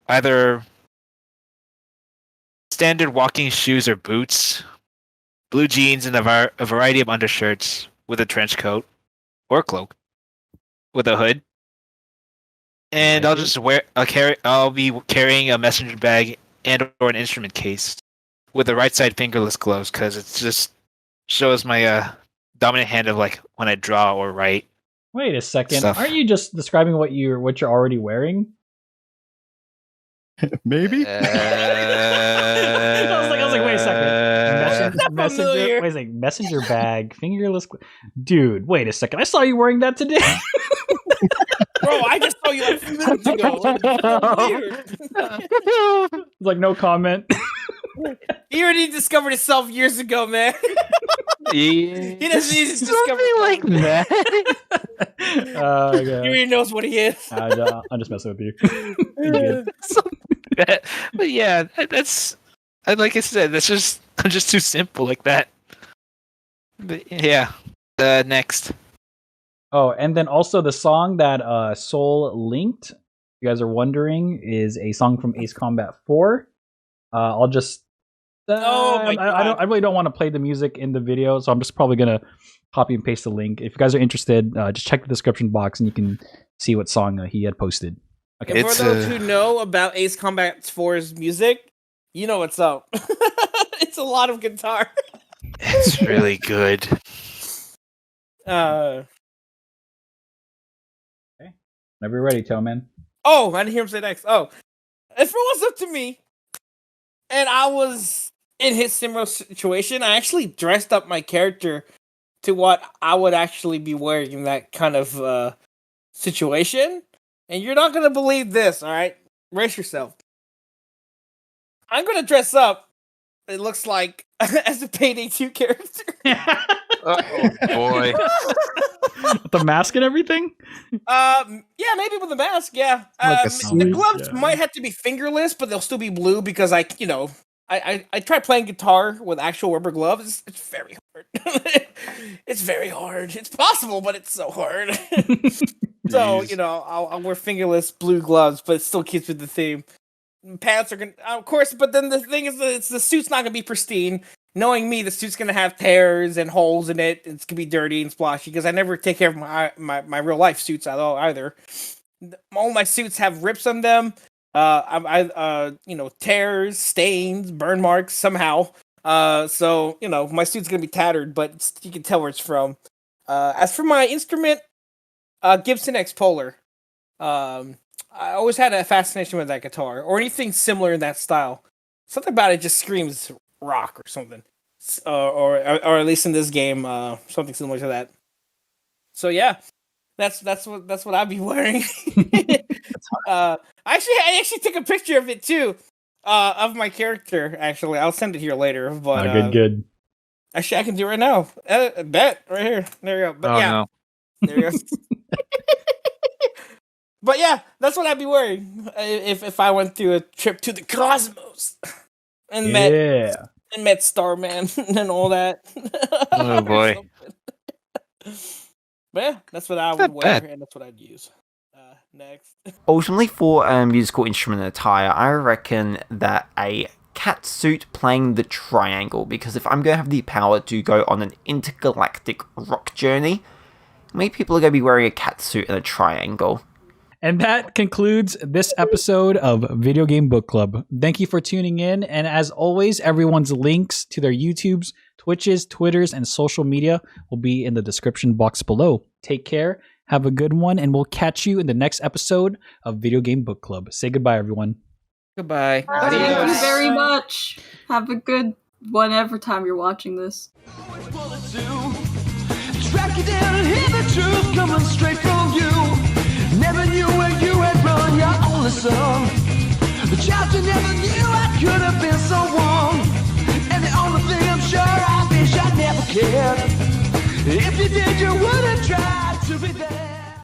either standard walking shoes or boots, blue jeans, and a variety of undershirts with a trench coat or cloak with a hood. And I'll just I'll be carrying a messenger bag and or an instrument case with the right side fingerless gloves because it just shows my dominant hand of like when I draw or write. Wait a second. Stuff. Aren't you just describing what you're already wearing? Maybe. I was like, wait a second. Messenger. Wait a second. Messenger bag, fingerless. Dude, wait a second. I saw you wearing that today. Bro, I just saw you like a few minutes ago. Weird. Like no comment. He already discovered himself years ago, man. He doesn't need to discover like that. He already knows what he is. I'm just messing with you. But yeah, that's like I said. I'm just too simple like that. But yeah, next. Oh, and then also the song that Soul linked, if you guys are wondering, is a song from Ace Combat 4. I'll just I really don't want to play the music in the video, so I'm just probably gonna copy and paste the link. If you guys are interested, just check the description box and you can see what song he had posted. Okay. For those who know about Ace Combat 4's music, you know what's up. It's a lot of guitar. It's really good. Okay. Whenever you're ready, Toeman. Oh, I didn't hear him say next. Oh, if it was up to me, and I was in his similar situation, I actually dressed up my character to what I would actually be wearing in that kind of situation. And you're not gonna believe this, all right? Brace yourself. I'm gonna dress up. It looks like as a Payday 2 character. Oh boy. With the mask and everything? Yeah, maybe with the mask, yeah. Like the gloves might have to be fingerless, but they'll still be blue because I tried playing guitar with actual rubber gloves. It's very hard. It's very hard. It's possible, but it's so hard. So, I'll wear fingerless blue gloves, but it still keeps with the theme. Pants are gonna, of course, but then the thing is, the suit's not gonna be pristine. Knowing me, the suit's gonna have tears and holes in it. It's gonna be dirty and splotchy because I never take care of my real life suits at all either. All my suits have rips on them. Tears, stains, burn marks somehow. So my suit's gonna be tattered, but you can tell where it's from. As for my instrument, Gibson X Polar. I always had a fascination with that guitar, or anything similar in that style. Something about it just screams rock or something, or at least in this game, something similar to that. So yeah, that's what I'd be wearing. I actually took a picture of it too, of my character. Actually, I'll send it here later. But good. Actually, I can do it right now. Bet right here. There you go. But no. There you go. But yeah, that's what I'd be wearing if I went through a trip to the cosmos and met Starman and all that. Oh boy. But yeah, that's what I would wear and that's what I'd use. Next. Ultimately, for a musical instrument attire, I reckon that a cat suit playing the triangle, because if I'm going to have the power to go on an intergalactic rock journey, many people are going to be wearing a cat suit and a triangle. And that concludes this episode of Video Game Book Club. Thank you for tuning in. And as always, everyone's links to their YouTubes, Twitches, Twitters, and social media will be in the description box below. Take care, have a good one, and we'll catch you in the next episode of Video Game Book Club. Say goodbye, everyone. Goodbye. Thank you very much. Have a good whatever time you're watching this. Track you down and hear the truth coming straight from you. Never knew where you had run your only son. The child you never knew I could have been so warm. And the only thing I'm sure I wish I never cared. If you did, you wouldn't try to be there.